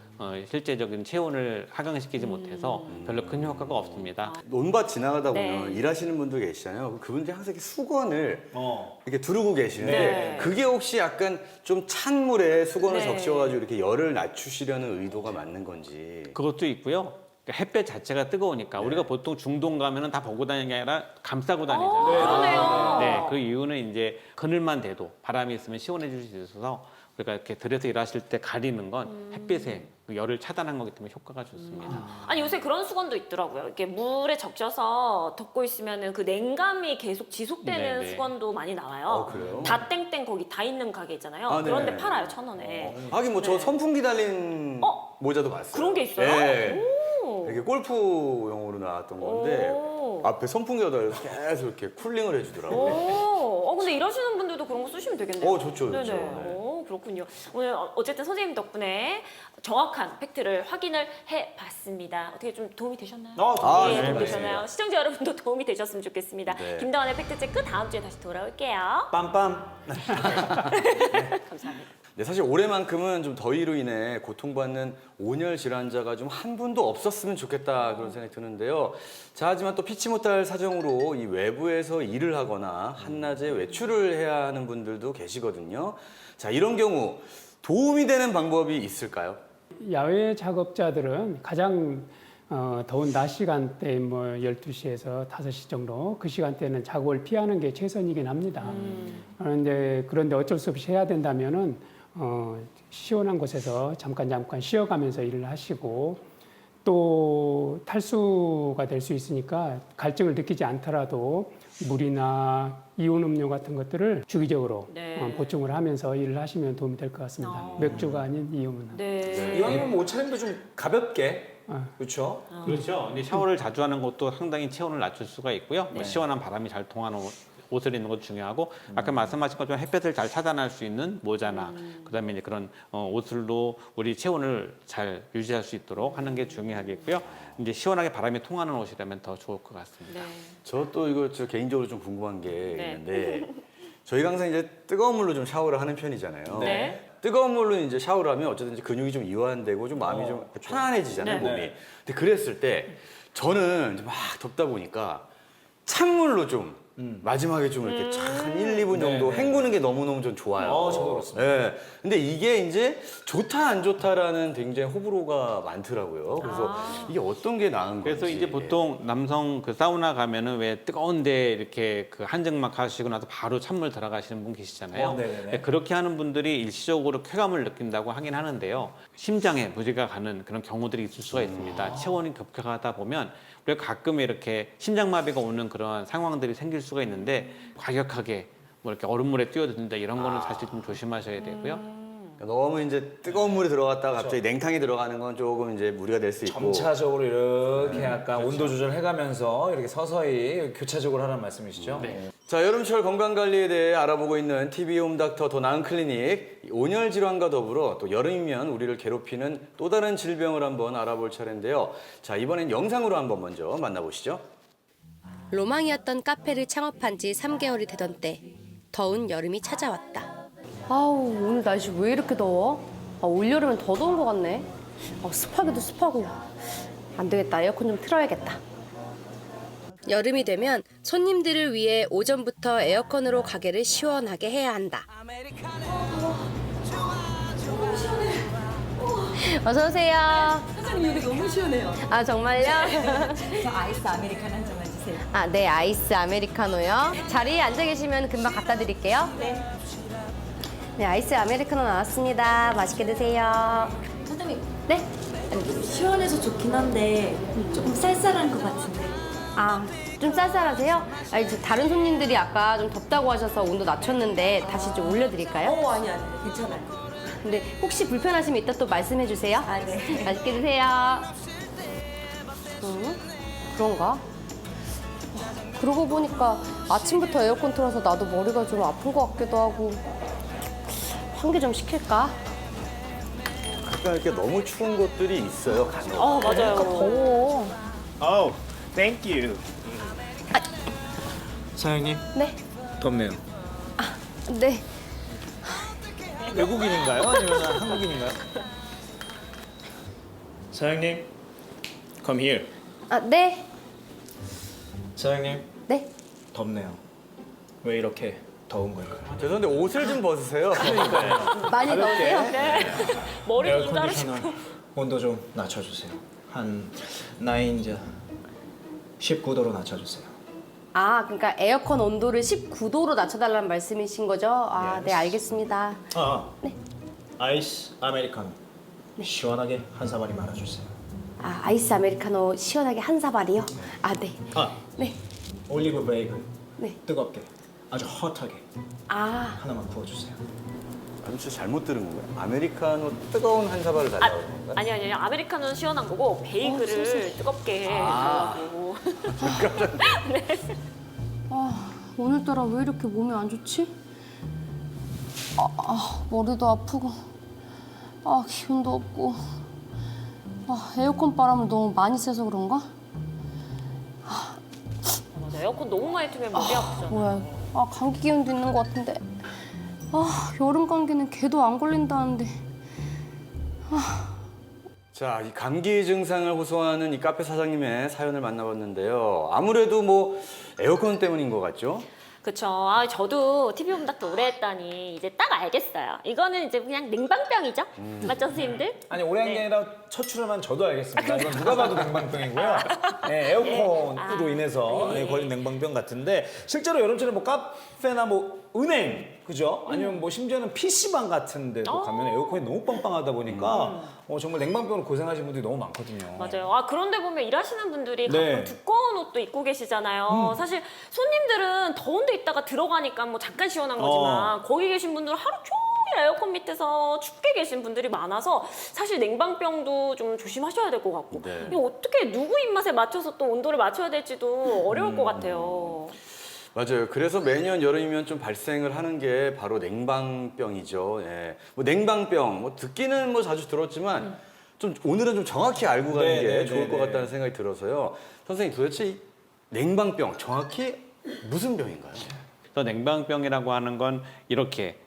실제적인 체온을 하강시키지 못해서 별로 큰 효과가 없습니다. 논밭 지나가다 보면 네. 일하시는 분들 계시잖아요. 그분들이 항상 이렇게 수건을 어. 이렇게 두르고 계시는데 네. 그게 혹시 약간 좀 찬 물에 수건을 네. 적셔가지고 이렇게 열을 낮추시려는 의도가 맞는 건지. 그것도 있고요. 그러니까 햇볕 자체가 뜨거우니까 우리가 보통 중동 가면은 다 보고 다니는 게 아니라 감싸고 다니잖아요. 그러네요. 네, 그 이유는 이제 그늘만 돼도 바람이 있으면 시원해질 수 있어서 우리가 이렇게 들에서 일하실 때 가리는 건 햇빛에 그 열을 차단한 거기 때문에 효과가 좋습니다. 아니 요새 그런 수건도 있더라고요. 이렇게 물에 적셔서 덮고 있으면은 그 냉감이 계속 지속되는 네네. 수건도 많이 나와요. 그래요? 다 땡땡 거기 다 있는 가게 있잖아요. 아, 그런데 네네. 팔아요 1,000원에. 하긴 뭐 저 네. 선풍기 달린 모자도 봤어요. 그런 게 있어요? 네. 오. 이게 골프용으로 나왔던 건데 오. 앞에 선풍기가 달려서 계속 이렇게 쿨링을 해주더라고요. 근데 일하시는 분들도 그런 거 쓰시면 되겠네요. 좋죠, 좋죠. 네네. 네. 그렇군요. 오늘 어쨌든 선생님 덕분에 정확한 팩트를 확인을 해봤습니다. 어떻게 좀 도움이 되셨나요? 아, 예, 네, 도움이 네. 되셨나요? 시청자 여러분도 도움이 되셨으면 좋겠습니다. 네. 김다원의 팩트체크 다음 주에 다시 돌아올게요. 빰빰. 감사합니다. 네, 사실 올해만큼은 좀 더위로 인해 고통받는 온열 질환자가 좀 한 분도 없었으면 좋겠다 그런 생각이 드는데요. 자, 하지만 또 피치 못할 사정으로 이 외부에서 일을 하거나 한낮에 외출을 해야 하는 분들도 계시거든요. 자, 이런 경우 도움이 되는 방법이 있을까요? 야외 작업자들은 가장 더운 낮 시간대 뭐 12시에서 5시 정도 그 시간대는 작업을 피하는 게 최선이긴 합니다. 그런데 어쩔 수 없이 해야 된다면은 시원한 곳에서 잠깐 쉬어가면서 일을 하시고 또 탈수가 될 수 있으니까 갈증을 느끼지 않더라도 물이나 이온 음료 같은 것들을 주기적으로 네. 보충을 하면서 일을 하시면 도움이 될 것 같습니다. 맥주가 아닌 이온은. 네. 이왕이면 뭐 옷차림도 좀 가볍게. 그렇죠? 그렇죠. 근데 샤워를 자주 하는 것도 상당히 체온을 낮출 수가 있고요. 뭐 시원한 바람이 잘 통하는 옷을 입는 것도 중요하고 아까 말씀하신 것처럼 햇볕을 잘 차단할 수 있는 모자나 그다음에 이제 그런 옷들로 우리 체온을 잘 유지할 수 있도록 하는 게 중요하겠고요. 이제 시원하게 바람이 통하는 옷이라면 더 좋을 것 같습니다. 네. 저 또 이거 저 개인적으로 좀 궁금한 게 네. 있는데 저희가 항상 이제 뜨거운 물로 좀 샤워를 하는 편이잖아요. 네. 뜨거운 물로 이제 샤워를 하면 어쨌든 이제 근육이 좀 이완되고 좀 마음이 좀 편안해지잖아요, 네. 몸이. 네. 근데 그랬을 때 저는 이제 막 덥다 보니까 찬물로 좀 마지막에 좀 이렇게 한 1, 2분 정도 네, 네. 헹구는 게 너무너무 좀 좋아요. 저도 그렇습니다. 예. 근데 이게 이제 좋다 안 좋다라는 굉장히 호불호가 많더라고요. 그래서 이게 어떤 게 나은 건지. 그래서 이제 보통 남성 그 사우나 가면은 왜 뜨거운데 이렇게 그 한증막 하시고 나서 바로 찬물 들어가시는 분 계시잖아요. 네네네. 그렇게 하는 분들이 일시적으로 쾌감을 느낀다고 하긴 하는데요. 심장에 무리가 가는 그런 경우들이 있을 수가 있습니다. 체온이 급격하다 보면 우리가 가끔 이렇게 심장마비가 오는 그런 상황들이 생길 수가 있는데 과격하게 뭐 이렇게 얼음물에 뛰어든다 이런 거는 사실 좀 조심하셔야 되고요. 너무 이제 뜨거운 물에 들어갔다가 갑자기 냉탕에 들어가는 건 조금 이제 무리가 될 수 있고. 점차적으로 이렇게 약간 온도 조절해가면서 이렇게 서서히 교차적으로 하라는 말씀이시죠? 네. 자, 여름철 건강관리에 대해 알아보고 있는 TV 홈닥터 더 나은 클리닉. 온열 질환과 더불어 또 여름이면 우리를 괴롭히는 또 다른 질병을 한번 알아볼 차례인데요. 자, 이번엔 영상으로 한번 먼저 만나보시죠. 로망이었던 카페를 창업한 지 3개월이 되던 때 더운 여름이 찾아왔다. 아우 오늘 날씨 왜 이렇게 더워? 올여름엔 더 더운 것 같네. 습하기도 습하고. 안 되겠다. 에어컨 좀 틀어야겠다. 여름이 되면 손님들을 위해 오전부터 에어컨으로 가게를 시원하게 해야 한다. 어서 오세요. 사장님 여기 너무 시원해요. 아 정말요? 저 아이스 아메리카노 한 잔만 주세요. 아 네, 아이스 아메리카노요. 자리에 앉아 계시면 금방 갖다 드릴게요. 네. 네, 아이스 아메리카노 나왔습니다. 맛있게 드세요. 사장님, 네? 시원해서 좋긴 한데 조금 쌀쌀한 것 같은데. 아, 좀 쌀쌀하세요? 아니, 다른 손님들이 아까 좀 덥다고 하셔서 온도 낮췄는데 다시 좀 올려드릴까요? 아니, 괜찮아요. 근데 혹시 불편하시면 이따 또 말씀해 주세요. 아, 네. 맛있게 드세요. 그런가? 그러고 보니까 아침부터 에어컨 틀어서 나도 머리가 좀 아픈 것 같기도 하고 환기 좀 시킬까? 가끔 이렇게 너무 추운 곳들이 있어요. 간혹. 맞아요. 더워. Oh, thank you. 사장님, 네? 덥네요. 네. 외국인인가요? 아니면 한국인인가요? 사장님, come here. 아, 네. 사장님, 네. 덥네요. 왜 이렇게 더운 걸까요? 죄송한데 옷을 좀 벗으세요. 많이 더우세요? 머리 좀 자르시고. 에어컨디셔너 온도 좀 낮춰주세요. 한 19도로 낮춰주세요. 아, 그러니까 에어컨 온도를 19도로 낮춰달라는 말씀이신 거죠? 아, Yes. 네, 알겠습니다. 네. 아이스 아메리카노 시원하게 한 사발이 말아주세요. 아, 아이스 아메리카노 시원하게 한 사발이요? 아, 네. 네. 올리브 베이글 네. 뜨겁게 아주 헛하게 아, 하나만 구워주세요. 아저씨 잘못 들은 건가요? 아메리카노 뜨거운 한 사발을 달라고 그런 건가요? 아니 아메리카노는 시원한 거고 베이글을 뜨겁게 달라고. 오늘따라 왜 이렇게 몸이 안 좋지? 머리도 아프고, 기운도 없고, 에어컨 바람을 너무 많이 쐬서 그런가? 맞아, 에어컨 너무 많이 틀면 머리 아프잖아. 뭐야, 감기 기운도 있는 것 같은데. 여름 감기는 걔도 안 걸린다는데. 자, 이 감기 증상을 호소하는 이 카페 사장님의 사연을 만나봤는데요. 아무래도 뭐 에어컨 때문인 것 같죠? 그쵸. 저도 TV 홈닥터 오래 했더니 이제 딱 알겠어요. 이거는 이제 그냥 냉방병이죠? 맞죠, 선생님들? 아니 오래 한 게 아니라 첫 출연한 저도 알겠습니다. 이건 누가 봐도 냉방병이고요. 네, 에어컨으로 인해서 걸린 냉방병 같은데 실제로 여름철에 뭐 카페나 뭐 은행 그죠? 아니면 뭐 심지어는 PC방 같은 데도 가면 에어컨이 너무 빵빵하다 보니까 정말 냉방병으로 고생하시는 분들이 너무 많거든요. 맞아요. 그런데 보면 일하시는 분들이 가끔 네. 두꺼운 옷도 입고 계시잖아요. 사실 손님들은 더운 데 있다가 들어가니까 뭐 잠깐 시원한 거지만 거기 계신 분들은 하루 종일 에어컨 밑에서 춥게 계신 분들이 많아서 사실 냉방병도 좀 조심하셔야 될 것 같고 네. 이거 어떻게 누구 입맛에 맞춰서 또 온도를 맞춰야 될지도 어려울 것 같아요. 맞아요. 그래서 매년 여름이면 좀 발생을 하는 게 바로 냉방병이죠. 예. 뭐 냉방병, 뭐 듣기는 뭐 자주 들었지만 좀 오늘은 좀 정확히 알고 가는 네, 게 네, 좋을 네, 것 네. 같다는 생각이 들어서요. 선생님 도대체 이 냉방병 정확히 무슨 병인가요? 그래서 냉방병이라고 하는 건 이렇게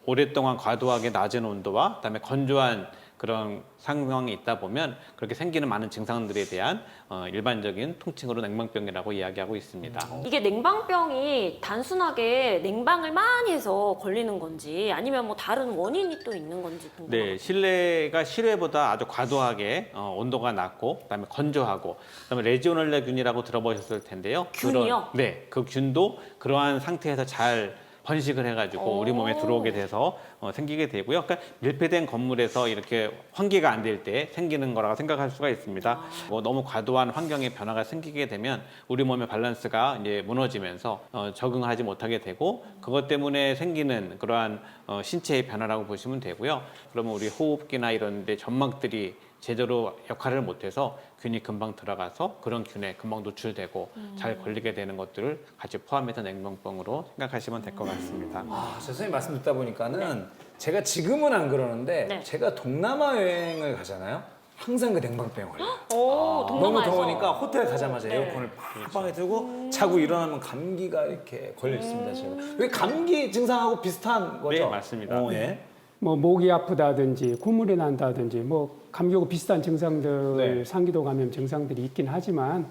오랫동안 과도하게 낮은 온도와 그다음에 건조한 그런 상황이 있다 보면 그렇게 생기는 많은 증상들에 대한 일반적인 통칭으로 냉방병이라고 이야기하고 있습니다. 이게 냉방병이 단순하게 냉방을 많이 해서 걸리는 건지 아니면 뭐 다른 원인이 또 있는 건지 궁금해요. 네, 실내가 실외보다 아주 과도하게 온도가 낮고 그다음에 건조하고 그다음에 레지오넬라균이라고 들어보셨을 텐데요. 균이요? 네, 그 균도 그러한 상태에서 잘 번식을 해가지고 우리 몸에 들어오게 돼서 생기게 되고요. 그러니까 밀폐된 건물에서 이렇게 환기가 안 될 때 생기는 거라고 생각할 수가 있습니다. 뭐 너무 과도한 환경의 변화가 생기게 되면 우리 몸의 밸런스가 이제 무너지면서 적응하지 못하게 되고 그것 때문에 생기는 그러한 신체의 변화라고 보시면 되고요. 그러면 우리 호흡기나 이런 데 점막들이 제대로 역할을 못해서 균이 금방 들어가서 그런 균에 금방 노출되고 잘 걸리게 되는 것들을 같이 포함해서 냉방병으로 생각하시면 될 것 같습니다. 선생님 말씀 듣다 보니까는 제가 지금은 안 그러는데 네. 제가 동남아 여행을 가잖아요. 항상 그 냉방병 걸려요. 오, 너무 동남아에서. 더우니까 호텔 가자마자 에어컨을 팡팡 틀고 자고 일어나면 감기가 이렇게 걸려 있습니다. 제가. 이게 감기 증상하고 비슷한 거죠? 네, 맞습니다. 예. 뭐 목이 아프다든지 콧물이 난다든지 뭐 감기하고 비슷한 증상들 네. 상기도 감염 증상들이 있긴 하지만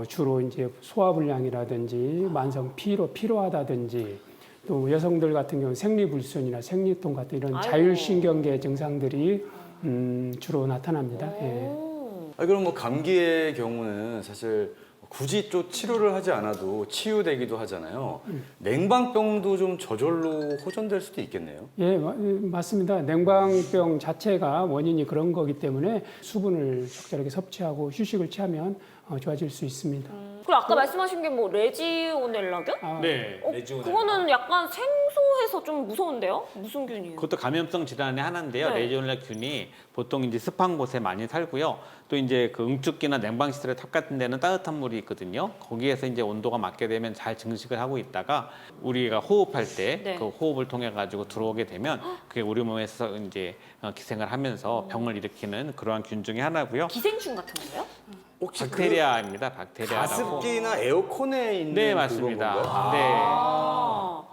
주로 이제 소화불량이라든지 만성 피로하다든지 또 여성들 같은 경우는 생리불순이나 생리통 같은 이런 아이고. 자율신경계 증상들이 주로 나타납니다. 예. 그럼 뭐 감기의 경우는 사실 굳이 또 치료를 하지 않아도 치유되기도 하잖아요. 냉방병도 좀 저절로 호전될 수도 있겠네요. 예, 맞습니다. 냉방병 자체가 원인이 그런 거기 때문에 수분을 적절하게 섭취하고 휴식을 취하면 좋아질 수 있습니다. 그리고 아까 말씀하신 게 뭐 레지오넬라균? 네. 그거는 약간 생소해서 좀 무서운데요? 무슨 균이에요? 그것도 감염성 질환의 하나인데요. 네. 레지오넬라균이 보통 이제 습한 곳에 많이 살고요. 또 이제 그 응축기나 냉방 시설의 탑 같은 데는 따뜻한 물이 있거든요. 거기에서 이제 온도가 맞게 되면 잘 증식을 하고 있다가 우리가 호흡할 때 네. 그 호흡을 통해 가지고 들어오게 되면 그게 우리 몸에서 이제 기생을 하면서 병을 일으키는 그러한 균 중에 하나고요. 기생충 같은 건가요? 혹시 박테리아입니다. 박테리아라고. 가습기나 에어컨에 있는 네, 그건 맞습니다. 건가요? 네.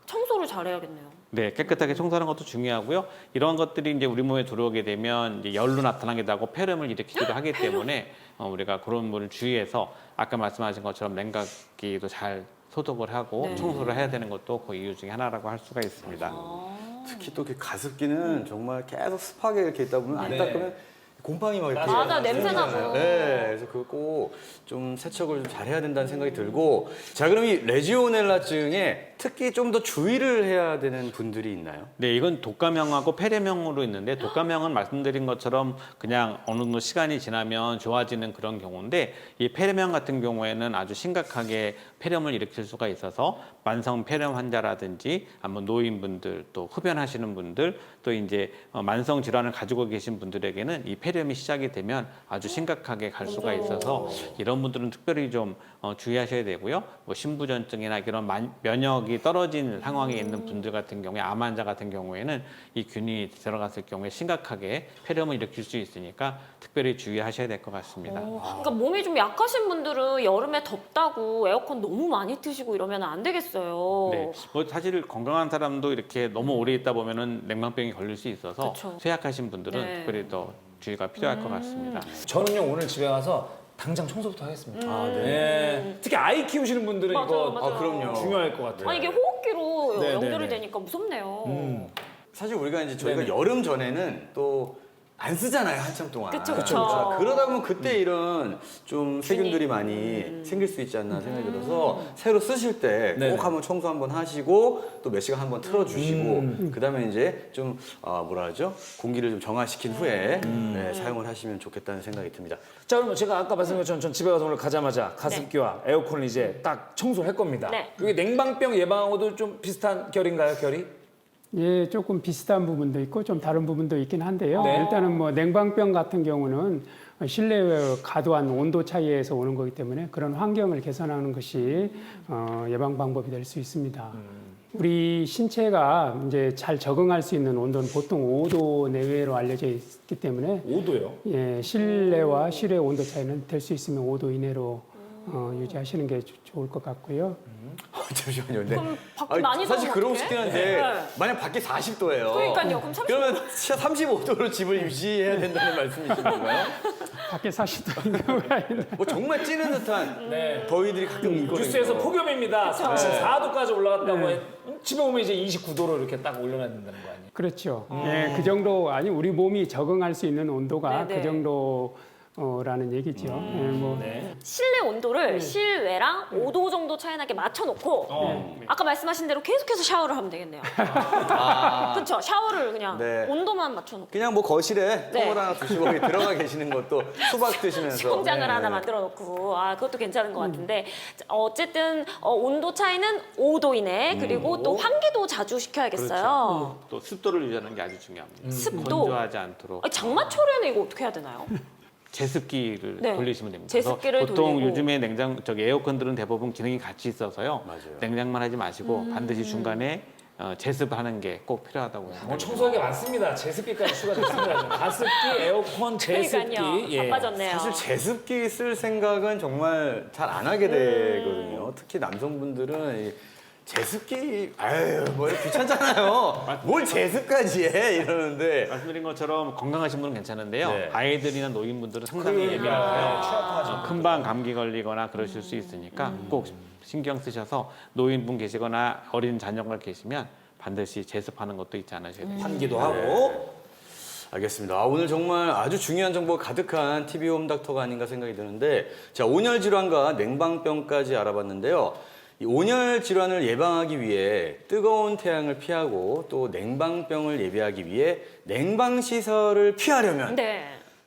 청소를 잘해야겠네요. 네, 깨끗하게 청소하는 것도 중요하고요. 이런 것들이 이제 우리 몸에 들어오게 되면 이제 열로 나타나기도 하고 폐렴을 일으키기도 하기 때문에 우리가 그런 부분을 주의해서 아까 말씀하신 것처럼 냉각기도 잘 소독을 하고 네. 청소를 해야 되는 것도 그 이유 중에 하나라고 할 수가 있습니다. 특히 또 그 가습기는 정말 계속 습하게 이렇게 있다 보면 안 네. 닦으면 곰팡이 막 이렇게 맞아, 냄새 생기잖아요. 나고. 네, 그래서 그거 꼭 좀 세척을 좀 잘해야 된다는 생각이 들고, 자 그럼 이 레지오넬라증에 특히 좀 더 주의를 해야 되는 분들이 있나요? 네, 이건 독감형하고 폐렴형으로 있는데 독감형은 말씀드린 것처럼 그냥 어느 정도 시간이 지나면 좋아지는 그런 경우인데 이 폐렴형 같은 경우에는 아주 심각하게 폐렴을 일으킬 수가 있어서 만성 폐렴 환자라든지 아니면 노인분들 또 흡연하시는 분들 또 이제 만성 질환을 가지고 계신 분들에게는 이 폐렴이 시작이 되면 아주 심각하게 갈 수가 있어서 이런 분들은 특별히 좀 주의하셔야 되고요. 뭐 신부전증이나 이런 면역이 떨어진 상황에 있는 분들 같은 경우에 암 환자 같은 경우에는 이 균이 들어갔을 경우에 심각하게 폐렴을 일으킬 수 있으니까 특별히 주의하셔야 될 것 같습니다. 그러니까 몸이 좀 약하신 분들은 여름에 덥다고 에어컨 너무 많이 트시고 이러면 안 되겠어요. 네, 뭐 사실 건강한 사람도 이렇게 너무 오래 있다 보면은 냉방병이 걸릴 수 있어서 그쵸. 쇠약하신 분들은 네. 특별히 더 주의가 필요할 것 같습니다. 저는요 오늘 집에 가서 당장 청소부터 하겠습니다. 아, 네. 네. 특히 아이 키우시는 분들은 맞아요, 이거 맞아요. 아, 그럼요. 중요할 것 같아요. 아니 이게 호흡기로 네, 연결이 네, 네. 되니까 무섭네요. 사실 우리가 이제 저희가 네네. 여름 전에는 또 안 쓰잖아요, 한참 동안. 그쵸, 그쵸. 자, 그러다 보면 그때 이런 좀 세균들이 많이 생길 수 있지 않나 생각이 들어서 새로 쓰실 때 네네. 꼭 한번 청소 한번 하시고 또 몇 시간 한번 틀어주시고 그다음에 이제 좀 뭐라 하죠? 공기를 좀 정화시킨 후에 네, 사용을 하시면 좋겠다는 생각이 듭니다. 자 그러면 제가 아까 말씀드린 것처럼 전 집에 가서 오늘 가자마자 가습기와 에어컨을 이제 딱 청소를 할 겁니다. 네. 이게 냉방병 예방하고도 좀 비슷한 결인가요, 결이? 예, 조금 비슷한 부분도 있고 좀 다른 부분도 있긴 한데요. 네. 일단은 뭐 냉방병 같은 경우는 실내의 과도한 온도 차이에서 오는 거기 때문에 그런 환경을 개선하는 것이 예방 방법이 될 수 있습니다. 우리 신체가 이제 잘 적응할 수 있는 온도는 보통 5도 내외로 알려져 있기 때문에 5도요? 예, 실내와 실외 온도 차이는 될 수 있으면 5도 이내로 유지하시는 게 좋을 것 같고요. 잠시만요. 근데 그럼 밖에 많이 사실 더우면 그러고 어떡해? 싶긴 한데 네. 만약 밖에 40도예요. 그러니까요. 그럼 30. 그러면 35도로 집을 유지해야 된다는 말씀이신 건가요? 밖에 사시던 경우가 있나요? 뭐 정말 찌는 듯한 네. 더위들이 가끔 있거든요. 뉴스에서 폭염입니다. 그쵸. 34도까지 올라갔다고 네. 해. 집에 오면 이제 29도로 이렇게 딱 올려놔야 된다는 거 아니에요? 그렇죠. 예, 그 정도 아니 우리 몸이 적응할 수 있는 온도가 네네. 그 정도라는 얘기죠. 예, 뭐 네. 실내 온도를 실외랑 5도 정도 차이 나게 맞춰놓고 아까 말씀하신 대로 계속해서 샤워를 하면 되겠네요. 그렇죠. 샤워를 그냥 네. 온도만 맞춰놓고 그냥 뭐 거실에 네. 컵을 하나 두시고 거기 들어가 계시는 것도 수박 드시면서 공장을 네. 하나 만들어 놓고 그것도 괜찮은 것 같은데 어쨌든 온도 차이는 5도 이내 그리고 또 환기도 자주 시켜야겠어요. 또 습도를 유지하는 게 아주 중요합니다. 습도. 건조하지 않도록 장마철에는 이거 어떻게 해야 되나요? 제습기를 네. 돌리시면 됩니다. 제습기를 그래서 보통 돌리고. 요즘에 에어컨들은 대부분 기능이 같이 있어서요. 맞아요. 냉장만 하지 마시고 반드시 중간에 제습하는 게 꼭 필요하다고 뭐 생각합니다. 청소할 게 많습니다. 제습기까지 추가됐습니다. 가습기, 에어컨, 제습기. 그러니까요. 예. 바빠졌네요. 사실 제습기 쓸 생각은 정말 잘 안 하게 되거든요. 특히 남성분들은 이 제습기 아유 뭐 귀찮잖아요. 뭘 제습까지 해 이러는데 말씀드린 것처럼 건강하신 분은 괜찮은데요. 네. 아이들이나 노인분들은 상당히 예민해서요. 금방 감기 걸리거나 그러실 수 있으니까 꼭 신경 쓰셔서 노인분 계시거나 어린 자녀가 계시면 반드시 제습하는 것도 잊지 않으셔야 돼요. 환기도 하고. 알겠습니다. 오늘 정말 아주 중요한 정보가 가득한 TV 홈닥터가 아닌가 생각이 드는데, 자, 온열 질환과 냉방병까지 알아봤는데요. 이 온열 질환을 예방하기 위해 뜨거운 태양을 피하고 또 냉방병을 예비하기 위해 냉방 시설을 피하려면 네.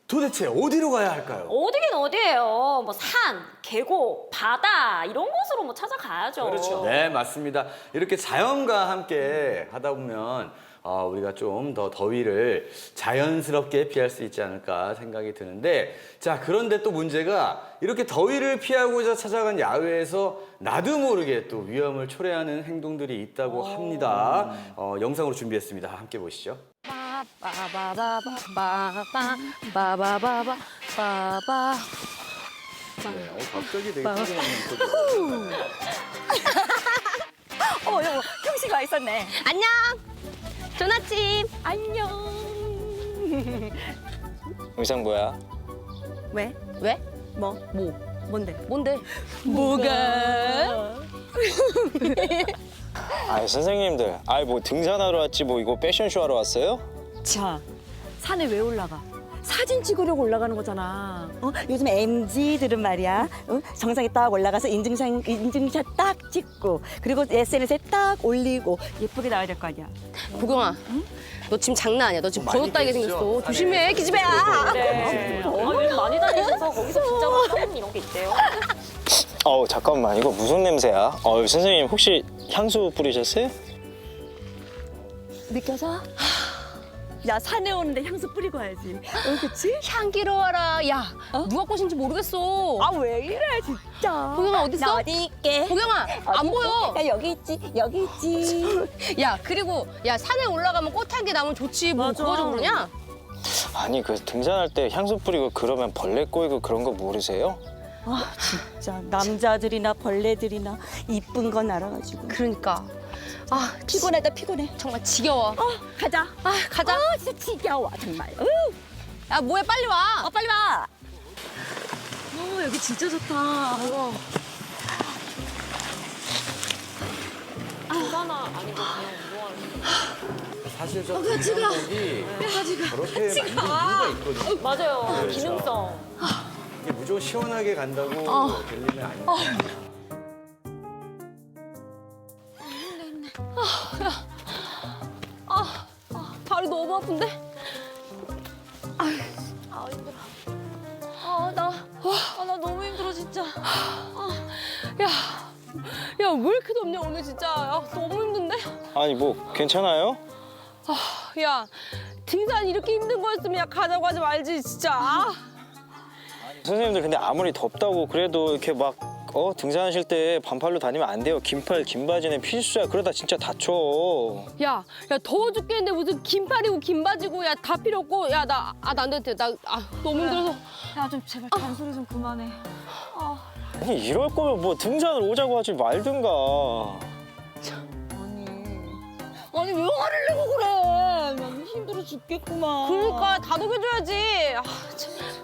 도대체 어디로 가야 할까요? 어디긴 어디예요. 뭐 산, 계곡, 바다 이런 곳으로 뭐 찾아가야죠. 그렇죠. 네, 맞습니다. 이렇게 자연과 함께 하다 보면 우리가 좀 더 더위를 자연스럽게 피할 수 있지 않을까 생각이 드는데, 자, 그런데 또 문제가 이렇게 더위를 피하고자 찾아간 야외에서 나도 모르게 또 위험을 초래하는 행동들이 있다고 합니다. 영상으로 준비했습니다. 함께 보시죠. 바바바바바바바바바바. 네, 갑자기 되게 궁금한 여보, 형씨가 있었네. 안녕. 좋은 아침. 안녕. 의상 뭐야? 왜? 왜? 뭔데? 뭔데? 뭐가? 아이 선생님들, 아이 뭐 등산하러 왔지 뭐 이거 패션쇼 하러 왔어요? 자, 산에 왜 올라가? 사진 찍으려고 올라가는 거잖아. 요즘 MZ들은 말이야. 정상에 딱 올라가서 인증샷 딱 찍고 그리고 SNS에 딱 올리고 예쁘게 나와야 될 거 아니야. 보경아, 너 지금 장난 아니야. 너 지금 번호 따이게 생겼어. 조심해, 기집애야. 네. 요즘 많이 다니셔서 거기서 진짜로 하는 이런 게 있대요. 잠깐만 이거 무슨 냄새야? 선생님 혹시 향수 뿌리셨어요? 느껴져? 야, 산에 오는데 향수 뿌리고 와야지. 그치? 향기로워라. 야, 누가 꽃인지 모르겠어. 아, 왜 이래, 진짜. 보경아, 어딨어? 나 어디 있게? 보경아, 안 보여. 야, 여기 있지, 여기 있지. 야, 그리고 야, 산에 올라가면 꽃향기 나면 좋지. 뭐 맞아. 그거 좀 그러냐? 아니 그 등산할 때 향수 뿌리고 그러면 벌레 꼬이고 그런 거 모르세요? 아, 진짜. 남자들이나 벌레들이나 이쁜 건 알아가지고. 그러니까. 아, 피곤하다, 피곤해. 정말 지겨워. 가자. 아, 가자. 진짜 지겨워, 정말. 야, 뭐해, 빨리 와. 빨리 와. 여기 진짜 좋다. 부산아 아니고 그냥 운동하는 사실 저 등산복이 저렇게 만든 이유가 있거든요. 맞아요. 그렇죠. 기능성. 이게 무조건 시원하게 간다고 될 일은 아닙니다. 발이 너무 아픈데? 나 너무 힘들어, 진짜. 야, 왜 이렇게 덥냐, 오늘 진짜. 야, 너무 힘든데? 아니 뭐 괜찮아요? 야, 등산 이렇게 힘든 거였으면 야, 가자고 하지 말지, 진짜. 선생님들 근데 아무리 덥다고 그래도 이렇게 막 등산하실 때 반팔로 다니면 안 돼요. 긴팔 긴 바지는 필수야. 그러다 진짜 다쳐. 야, 더워 죽겠는데 무슨 긴팔이고 긴 바지고 야, 다 필요 없고. 야, 나 안 돼. 너무 힘들어서. 야, 좀 제발 잔소리 좀 그만해. 아니 이럴 거면 뭐 등산을 오자고 하지 말든가. 아니, 왜 화를 내고 그래? 난 힘들어 죽겠구만. 그러니까 다독여줘야지.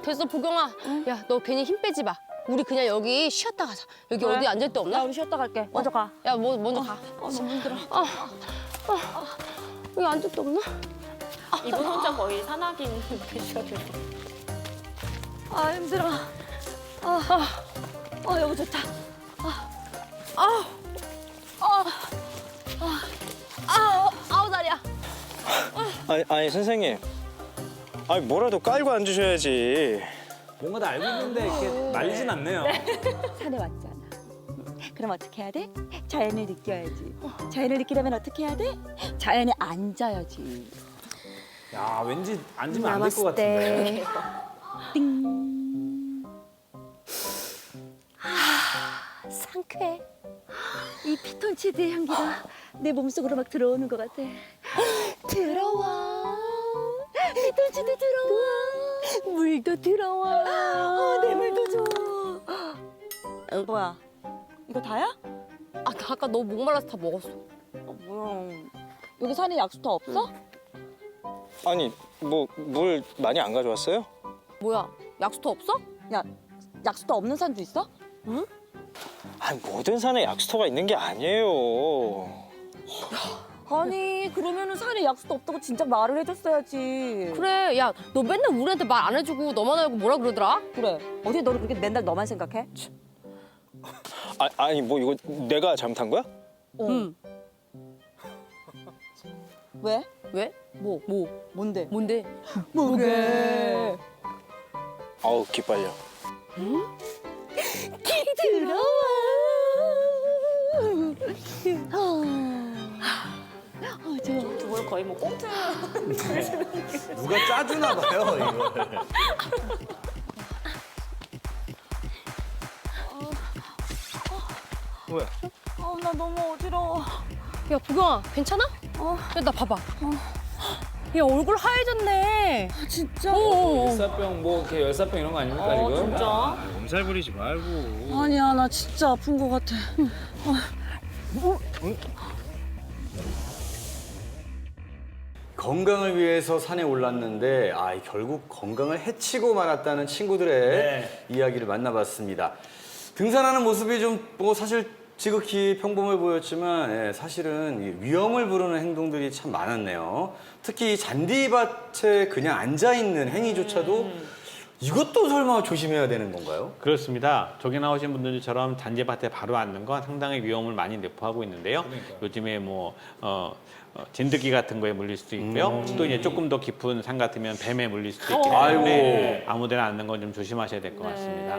됐어, 보경아. 야, 너 괜히 힘 빼지 마. 우리 그냥 여기 쉬었다 가자. 여기 그래. 어디 앉을 데 없나? 야, 우리 쉬었다 갈게. 먼저 가. 야, 먼저 가. 너무 힘들어. 여기 앉을 데 없나? 이분 혼자 거의 산악인 되셔도 힘들어. 여기 좋다. 아우, 다리야. 아니 선생님. 아니 뭐라도 깔고 앉으셔야지. 뭔가 다 알고 있는데 이렇게 말리진 않네요. 산에 왔잖아. 그럼 어떻게 해야 돼? 자연을 느껴야지. 자연을 느끼려면 어떻게 해야 돼? 자연에 앉아야지. 야, 왠지 앉으면 안 될 것 같은데. 상쾌해. 이 피톤치드의 향기가 내 몸속으로 막 들어오는 것 같아. 들어와. 피톤치드 들어와. 물도 들어와. 내 물도 줘. 뭐야? 이거 다야? 나 아까 너무 목말라서 다 먹었어. 뭐야? 여기 산에 약수터 없어? 아니 뭐 물 많이 안 가져왔어요? 뭐야, 약수터 없어? 야, 약수터 없는 산도 있어? 아니 모든 산에 약수터가 있는 게 아니에요. 아니 그러면은 산에 약수도 없다고 진작 말을 해줬어야지. 그래, 야, 너 맨날 우리한테 말 안 해주고 너만 알고 뭐라 그러더라? 그래. 어디 너를 그렇게 맨날 너만 생각해? 아니 뭐 이거 내가 잘못한 거야? 응. 왜? 왜? 뭐? 뭔데? 뭔데? 뭐게? 아우 기빨려. 들어와. 뭘 거의 뭐 꽁트. 누가 짜주나 봐요, 이걸. 왜? 나 너무 어지러워. 야, 보경아, 괜찮아? 야, 나 봐봐. 야, 얼굴 하얘졌네. 진짜? 열사병 뭐 이렇게 열사병 이런 거 아닙니까 지금? 진짜? 몸살 부리지 말고. 아니야 나 진짜 아픈 것 같아. 건강을 위해서 산에 올랐는데 결국 건강을 해치고 말았다는 친구들의 네. 이야기를 만나봤습니다. 등산하는 모습이 좀 뭐 사실 지극히 평범해 보였지만 사실은 이 위험을 부르는 행동들이 참 많았네요. 특히 이 잔디밭에 그냥 앉아 있는 행위조차도 이것도 설마 조심해야 되는 건가요? 그렇습니다. 저기 나오신 분들처럼 잔디밭에 바로 앉는 건 상당히 위험을 많이 내포하고 있는데요. 요즘에 뭐 진드기 같은 거에 물릴 수도 있고요. 또 이제 조금 더 깊은 산 같으면 뱀에 물릴 수도 있기 때문에 아무데나 앉는 건 좀 조심하셔야 될 것 같습니다.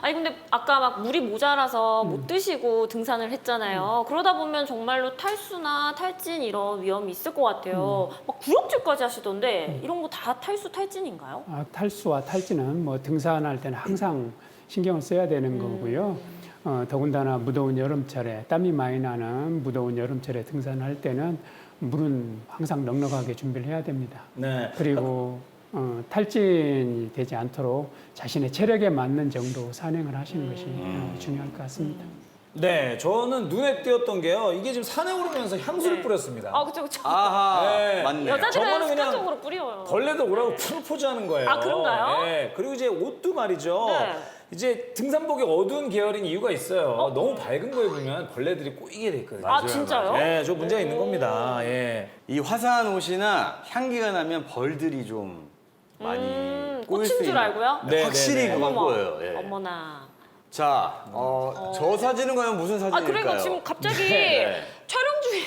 아니 근데 아까 막 물이 모자라서 못 드시고 등산을 했잖아요. 그러다 보면 정말로 탈수나 탈진 이런 위험이 있을 것 같아요. 막 구역질까지 하시던데 이런 거 다 탈수 탈진인가요? 탈수와 탈진은 뭐 등산할 때는 항상 신경을 써야 되는 거고요. 더군다나 무더운 여름철에 땀이 많이 나는 무더운 여름철에 등산할 때는 물은 항상 넉넉하게 준비를 해야 됩니다. 네. 그리고 탈진이 되지 않도록 자신의 체력에 맞는 정도 산행을 하시는 것이 중요할 것 같습니다. 네, 저는 눈에 띄었던 게요. 이게 지금 산에 오르면서 향수를 뿌렸습니다. 그쵸. 아하, 네. 맞네요. 여자들은 저거는 그냥 습관적으로 뿌려요. 벌레도 오라고 프로포즈 하는 거예요. 아, 그런가요? 네. 그리고 이제 옷도 말이죠. 네. 이제 등산복이 어두운 계열인 이유가 있어요. 너무 밝은 거 입으면 벌레들이 꼬이게 돼 있거든요. 아, 진짜요? 네, 저 문제가 있는 겁니다. 예. 이 화사한 옷이나 향기가 나면 벌들이 좀 많이 꼬일 수 꽃인 줄 있는. 알고요? 네, 확실히 네, 네. 그건 어머머. 거예요. 예. 어머나. 자, 저 사진은 과연 무슨 사진일까요? 그러니까 지금 갑자기 네. 촬영 중에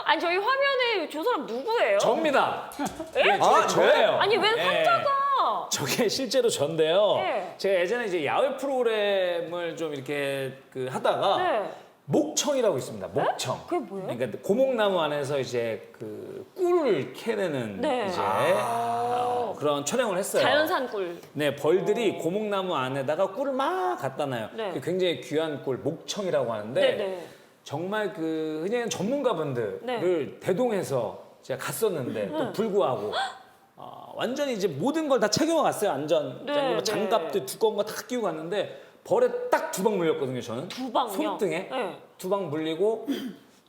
아니 저희 화면에 저 사람 누구예요? 접니다. 예? 네, 저예요. 아니 왜 예. 환자가? 저게 실제로 전데요. 네. 제가 예전에 이제 야외 프로그램을 좀 이렇게 하다가 네. 목청이라고 있습니다. 목청. 그게 뭐예요? 그러니까 고목나무 안에서 이제 꿀을 캐내는 네. 이제 그런 촬영을 했어요. 자연산 꿀. 네, 벌들이 고목나무 안에다가 꿀을 막 갖다 놔요. 네. 굉장히 귀한 꿀, 목청이라고 하는데 네네. 정말 흔히 전문가분들을 네. 대동해서 제가 갔었는데 또 불구하고 완전히 이제 모든 걸 다 챙겨 갔어요. 안전, 네, 장갑도 두꺼운 거 다 끼고 갔는데 벌에 딱 2방 물렸거든요. 저는 두 방요? 손등에 네. 2방 물리고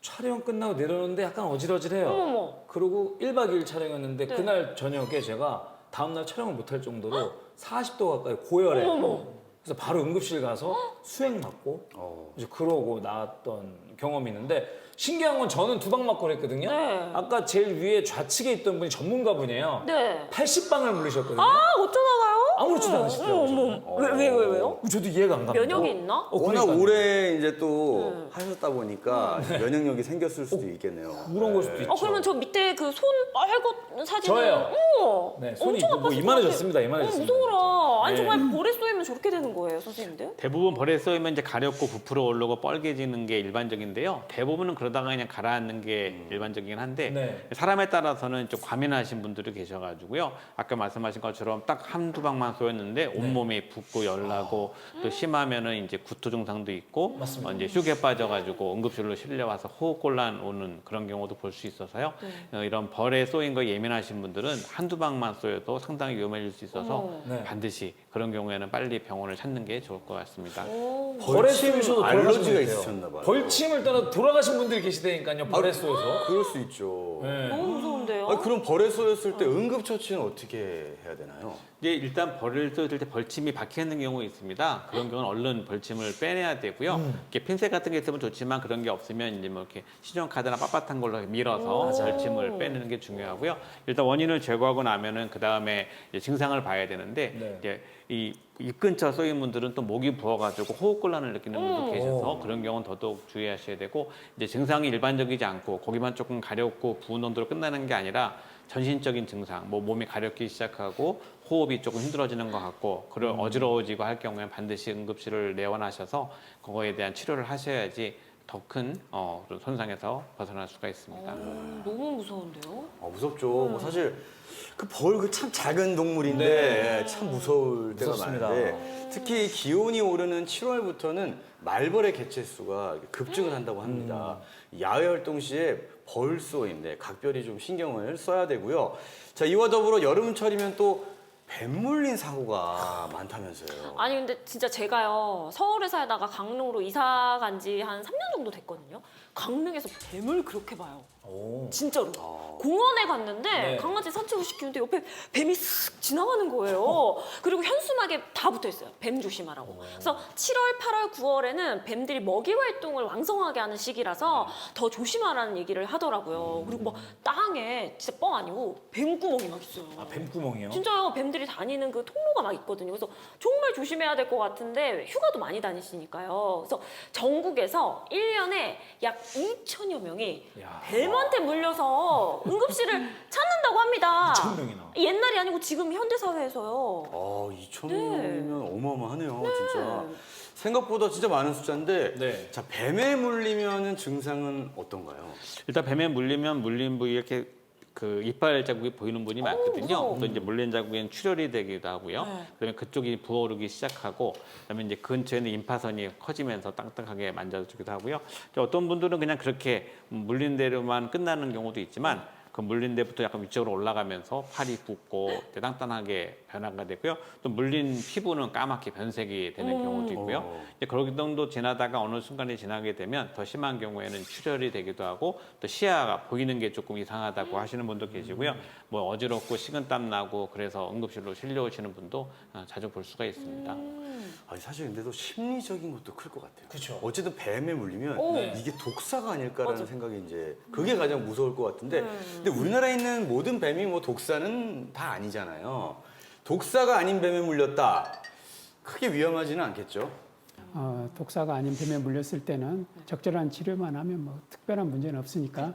촬영 끝나고 내려오는데 약간 어지러지해요. 어머머. 그리고 1박 2일 촬영이었는데 네. 그날 저녁에 제가 다음날 촬영을 못할 정도로 40도 가까이 고열에 그래서 바로 응급실 가서 수액 맞고 이제 그러고 나왔던 경험이 있는데 신기한 건 저는 2방 맞고 그랬거든요. 네. 아까 제일 위에 좌측에 있던 분이 전문가분이에요. 네. 80방을 물리셨거든요. 어쩌다가요? 아무렇지도 않으시더라고요. 왜요? 저도 이해가 안 갑니다. 면역이 있나? 워낙 그러니까요. 오래 이제 또 하셨다 보니까 면역력이 생겼을 수도 있겠네요. 그런 걸 수도 있죠. 그러면 저 밑에 그 손 빨간 사진은 저예요. 어머. 네, 손이 엄청 뭐 아팠을 이만해졌습니다. 것 같아. 이만해졌습니다. 무서워라. 아니 네. 정말 벌에 쏘이면 저렇게 되는 거예요, 선생님들? 대부분 벌에 쏘이면 이제 가렵고 부풀어 오르고 뻘개지는 게 일반적인데요. 대부분은 그러다가 그냥 가라앉는 게 일반적이긴 한데 네. 사람에 따라서는 좀 과민하신 분들이 계셔가지고요. 아까 말씀하신 것처럼 딱 한두 방만 쏘였는데 온몸이 붓고 열나고 또 심하면은 이제 구토 증상도 있고 맞습니다. 이제 휴게 빠져가지고 응급실로 실려와서 호흡곤란 오는 그런 경우도 볼 수 있어서요. 이런 벌에 쏘인 거 예민하신 분들은 한두 방만 쏘여도 상당히 위험해질 수 있어서 네. 반드시 그런 경우에는 빨리 병원을 찾는 게 좋을 것 같습니다. 벌에 쏘이셔도 알러지가 있으셨나 봐요. 벌침을 떠나 돌아가신 분들이 계시다니까요. 벌에 쏘여서. 그럴 수 있죠. 네. 너무 무서운데요? 무서운데요. 그럼 벌에 쏘였을 때 응급처치는 어떻게 해야 되나요? 이제 일단 벌을 쏘을 때 벌침이 박혀 있는 경우 있습니다. 그런 경우는 얼른 벌침을 빼내야 되고요. 이렇게 핀셋 같은 게 있으면 좋지만 그런 게 없으면 이제 뭐 이렇게 신용카드나 빳빳한 걸로 밀어서 벌침을 빼내는 게 중요하고요. 일단 원인을 제거하고 나면은 그 다음에 증상을 봐야 되는데 네. 이제 입 근처 쏘인 분들은 또 목이 부어가지고 호흡곤란을 느끼는 분도 계셔서 그런 경우는 더더욱 주의하셔야 되고 이제 증상이 일반적이지 않고 거기만 조금 가렵고 부은 정도로 끝나는 게 아니라 전신적인 증상, 뭐 몸이 가렵기 시작하고 호흡이 조금 힘들어지는 것 같고 그런 어지러워지고 할 경우에는 반드시 응급실을 내원하셔서 그거에 대한 치료를 하셔야지 더 큰 그런 손상에서 벗어날 수가 있습니다. 너무 무서운데요. 무섭죠. 뭐 사실 그 벌 그 참 작은 동물인데 참 무서울 때가 무섭습니다. 많은데 특히 기온이 오르는 7월부터는 말벌의 개체수가 급증을 한다고 합니다. 야외 활동 시에 벌 쏘임에 각별히 좀 신경을 써야 되고요. 자, 이와 더불어 여름철이면 또 뱀 물린 사고가 많다면서요. 아니 근데 진짜 제가요 서울에 살다가 강릉으로 이사 간 지 한 3년 정도 됐거든요. 강릉에서 뱀을 그렇게 봐요. 진짜로. 공원에 갔는데 네. 강아지 산책을 시키는데 옆에 뱀이 쓱 지나가는 거예요. 그리고 현수막에 다 붙어 있어요. 뱀 조심하라고. 그래서 7월, 8월, 9월에는 뱀들이 먹이 활동을 왕성하게 하는 시기라서 더 조심하라는 얘기를 하더라고요. 그리고 막 땅에 진짜 뻥 아니고 뱀구멍이 막 있어요. 아, 뱀구멍이요? 진짜요. 뱀들이 다니는 그 통로가 막 있거든요. 그래서 정말 조심해야 될 것 같은데 휴가도 많이 다니시니까요. 그래서 전국에서 1년에 약 2천여 명이 야. 뱀한테 물려서 응급실을 찾는다고 합니다. 2,000명이나. 옛날이 아니고 지금 현대사회에서요. 2,000명이면 어마어마하네요, 진짜. 생각보다 진짜 많은 숫자인데 네. 자, 뱀에 물리면은 증상은 어떤가요? 일단 뱀에 물리면 물린 부위 이렇게 그 이빨 자국이 보이는 분이 많거든요. 무서워. 또 이제 물린 자국에는 출혈이 되기도 하고요. 네. 그다음에 그쪽이 부어오르기 시작하고, 그다음에 이제 근처에는 임파선이 커지면서 땅땅하게 만져주기도 하고요. 이제 어떤 분들은 그냥 그렇게 물린 대로만 끝나는 경우도 있지만. 그 물린 데부터 약간 위쪽으로 올라가면서 팔이 붓고 땅땅하게 변화가 되고요. 또 물린 피부는 까맣게 변색이 되는 경우도 있고요. 이제 그런 정도 지나다가 어느 순간에 지나게 되면 더 심한 경우에는 출혈이 되기도 하고 또 시야가 보이는 게 조금 이상하다고 하시는 분도 계시고요. 뭐 어지럽고 식은땀 나고 그래서 응급실로 실려오시는 분도 자주 볼 수가 있습니다. 아니, 사실 근데도 심리적인 것도 클 것 같아요. 그쵸. 어쨌든 뱀에 물리면 네. 이게 독사가 아닐까라는 생각이 이제 그게 가장 무서울 것 같은데 근데 우리나라에 있는 모든 뱀이 뭐 독사는 다 아니잖아요. 독사가 아닌 뱀에 물렸다. 크게 위험하지는 않겠죠? 독사가 아닌 뱀에 물렸을 때는 적절한 치료만 하면 뭐 특별한 문제는 없으니까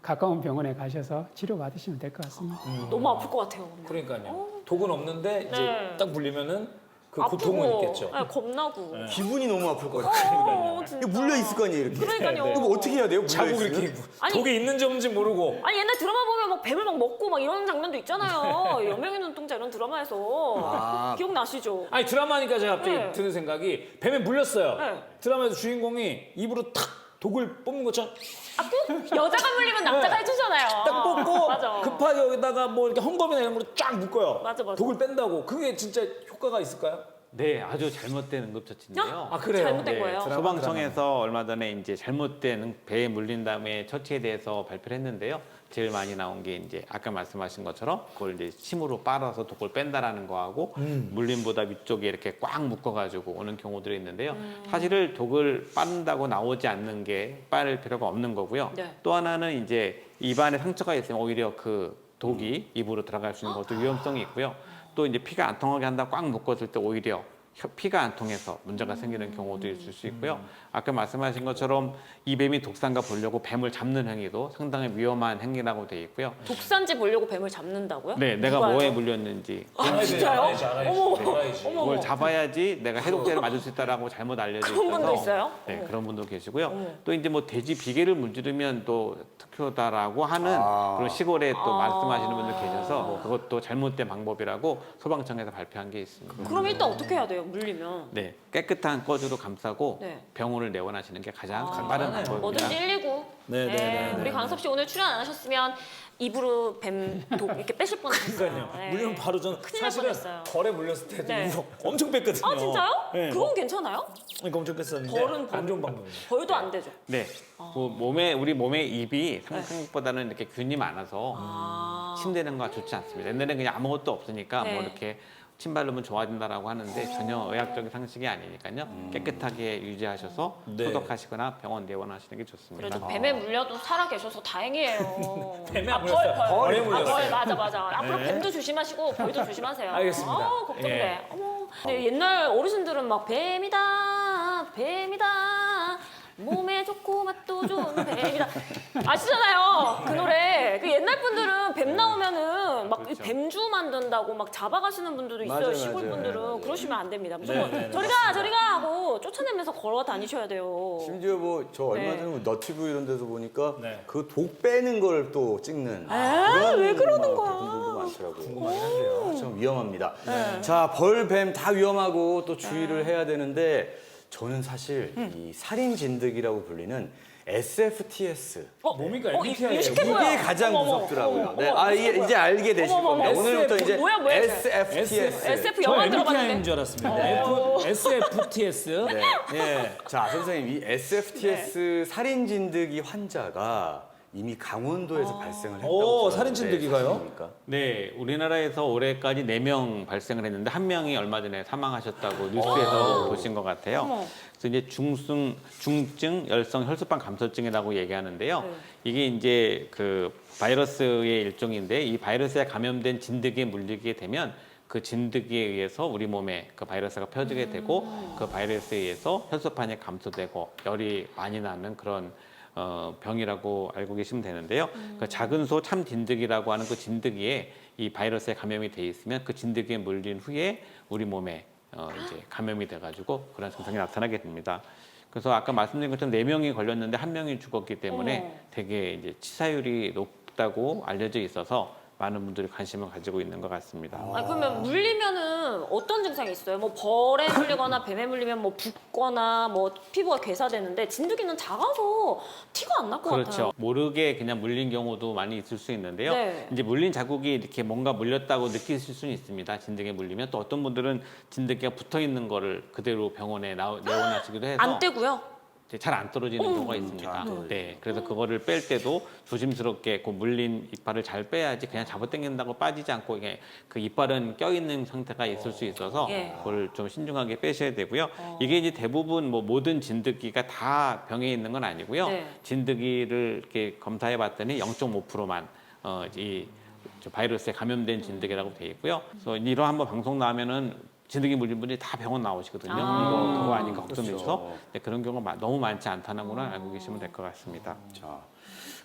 가까운 병원에 가셔서 치료 받으시면 될 것 같습니다. 너무 아플 것 같아요. 그러니까요. 독은 없는데 이제 네. 딱 물리면은 그 아프고, 고통은 있겠죠. 네, 겁나고. 기분이 너무 아플 것 같아요. 진짜. 이거 물려 있을 거 아니에요, 이렇게. 그러니까요. 이거 뭐 어떻게 해야 돼요? 물려 자국 있으면? 이렇게 아니, 독이 있는지 없는지 모르고. 아니 옛날 드라마 보면 막 뱀을 막 먹고 막 이런 장면도 있잖아요. 여명의 눈동자 이런 드라마에서 기억나시죠? 아니 드라마니까 제가 갑자기 네. 드는 생각이 뱀에 물렸어요. 네. 드라마에서 주인공이 입으로 탁 독을 뽑는 것처럼 꼭 여자가 물리면 남자가 해주잖아요. 딱 뽑고 맞아. 급하게 여기다가 뭐 이렇게 헝겊이나 이런 걸로 쫙 묶어요. 맞아, 맞아. 독을 뺀다고. 그게 진짜 효과가 있을까요? 네, 아주 잘못된 응급처치인데요. 아 그래요? 잘못된 거예요? 소방청에서 얼마 전에 이제 잘못된 배에 물린 다음에 처치에 대해서 발표를 했는데요. 제일 많이 나온 게 이제 아까 말씀하신 것처럼 그걸 이제 침으로 빨아서 독을 뺀다라는 거하고 물림보다 위쪽에 이렇게 꽉 묶어가지고 오는 경우들이 있는데요. 사실은 독을 빠른다고 나오지 않는 게 빠를 필요가 없는 거고요. 네. 또 하나는 이제 입안에 상처가 있으면 오히려 그 독이 입으로 들어갈 수 있는 것도 위험성이 있고요. 또 이제 피가 안 통하게 한다 꽉 묶었을 때 오히려 피가 안 통해서 문제가 생기는 경우도 있을 수 있고요. 아까 말씀하신 것처럼 이 뱀이 독사인가 보려고 뱀을 잡는 행위도 상당히 위험한 행위라고 되어 있고요. 독사인지 보려고 뱀을 잡는다고요? 네, 내가 누가요? 뭐에 물렸는지 아, 진짜요? 알아야지. 어머, 알아야지. 어머, 그걸 잡아야지 내가 해독제를 맞을 수 있다라고 잘못 알려져 있어서 그런 분도 있어요? 네, 어머. 그런 분도 계시고요. 어머. 또 이제 뭐 돼지 비계를 문지르면 또 특효다라고 하는 그런 시골에 또 말씀하시는 분들 계셔서 그것도 잘못된 방법이라고 소방청에서 발표한 게 있습니다. 그럼 일단 어떻게 해야 돼요? 물리면? 네, 깨끗한 꺼주로 감싸고 네. 병원을 내원하시는 게 가장 빠른 방법입니다. 뭐든지 119. 네. 우리 강섭 씨 오늘 출연 안 하셨으면 입으로 뱀 독 이렇게 빼실 뻔했어요. 그러니까요. 네. 물리면 바로 저는 큰일 날 사실은 뻔했어요. 벌에 물렸을 때도 네. 엄청 뺐거든요. 아 진짜요? 네. 그건 괜찮아요? 그러니까 엄청 뺐었는데 벌은 안 좋은 방법이에요. 벌도 안 되죠. 네, 우리 몸의 입이 생각보다는 이렇게 균이 많아서 침대는 거 좋지 않습니다. 옛날에는 그냥 아무것도 없으니까 네. 뭐 이렇게 침 바르면 좋아진다라고 하는데 전혀 의학적인 상식이 아니니까요. 깨끗하게 유지하셔서 네. 소독하시거나 병원 내원하시는 게 좋습니다. 그래도 뱀에 물려도 살아 계셔서 다행이에요. 뱀에 안 벌, 물렸어요. 벌에 물렸어요. 벌, 맞아. 앞으로 뱀도 조심하시고 벌도 조심하세요. 알겠습니다. 걱정돼. 예. 어머. 근데 옛날 어르신들은 막 뱀이다. 몸에 좋고 맛도 좋은 뱀이다. 아시잖아요. 그 노래. 그 옛날 분들은 뱀 나오면은 막 그렇죠. 뱀주 만든다고 막 잡아가시는 분들도 있어요. 맞아요, 시골 맞아요. 분들은. 네, 네. 그러시면 안 됩니다. 무조건 네, 네, 저리 가 하고 쫓아내면서 걸어 다니셔야 돼요. 심지어 뭐 저 얼마 네. 전에 뭐 너튜브 이런 데서 보니까 네. 그 독 빼는 걸 또 찍는 왜 그러는 막 거야? 분들도 많더라고요. 궁금하긴 한데요. 참 위험합니다. 자, 벌, 뱀 다 위험하고 또 주의를 해야 되는데 저는 사실 이 살인 진드기라고 불리는 SFTS 뭡니까? 이거 MBTI 예요. 쉽게 보여. 이게 가장 어머, 무섭더라고요. 어머, 네, 어머, 아 무슨 이제 알게 되실 어머, 겁니다. 어머, 오늘부터 이제 뭐야, 뭐야, 이게? SFTS. SF 저 영화 MBTI인 들어봤는데. 줄 알았습니다. SFTS. 네. 예. 자, 선생님, 이 SFTS 살인 진드기 환자가 이미 강원도에서 발생을 했다고 오, 들었는데 살인 진드기가요? 사실입니까? 네, 우리나라에서 올해까지 4명 발생을 했는데 1명이 얼마 전에 사망하셨다고 뉴스에서 보신 것 같아요. 어머. 그래서 이제 중증 열성 혈소판 감소증이라고 얘기하는데요. 네. 이게 이제 그 바이러스의 일종인데 이 바이러스에 감염된 진드기에 물리게 되면 그 진드기에 의해서 우리 몸에 그 바이러스가 퍼지게 되고 그 바이러스에 의해서 혈소판이 감소되고 열이 많이 나는 그런 병이라고 알고 계시면 되는데요. 그 작은 소 참 진드기라고 하는 그 진드기에 이 바이러스에 감염이 돼 있으면 그 진드기에 물린 후에 우리 몸에 이제 감염이 돼가지고 그런 증상이 나타나게 됩니다. 그래서 아까 말씀드린 것처럼 4명이 걸렸는데 1명이 죽었기 때문에 어머. 되게 이제 치사율이 높다고 알려져 있어서 많은 분들이 관심을 가지고 있는 것 같습니다. 아니, 그러면 물리면은 어떤 증상이 있어요? 뭐 벌에 물리거나 뱀에 물리면 뭐 붓거나 뭐 피부가 괴사되는데 진드기는 작아서 티가 안 날 것 그렇죠. 같아요. 모르게 그냥 물린 경우도 많이 있을 수 있는데요. 네. 이제 물린 자국이 이렇게 뭔가 물렸다고 느끼실 수는 있습니다. 진드기에 물리면 또 어떤 분들은 진드기가 붙어 있는 거를 그대로 병원에 내원하시기도 해서 안 떼고요. 잘 안 떨어지는 경우가 있습니다. 네, 그래서 그거를 뺄 때도 조심스럽게 그 물린 이빨을 잘 빼야지 그냥 잡아당긴다고 빠지지 않고 이게 그 이빨은 껴있는 상태가 있을 수 있어서 예. 그걸 좀 신중하게 빼셔야 되고요. 이게 이제 대부분 뭐 모든 진드기가 다 병에 있는 건 아니고요. 네. 진드기를 이렇게 검사해 봤더니 0.5%만 이 바이러스에 감염된 진드기라고 돼 있고요. 그래서 이런 한번 방송 나오면은 진드기 물린 분들이 다 병원 나오시거든요. 그거 아닌가 걱정돼서 네, 그런 경우가 너무 많지 않다는 걸 알고 계시면 될 것 같습니다. 자,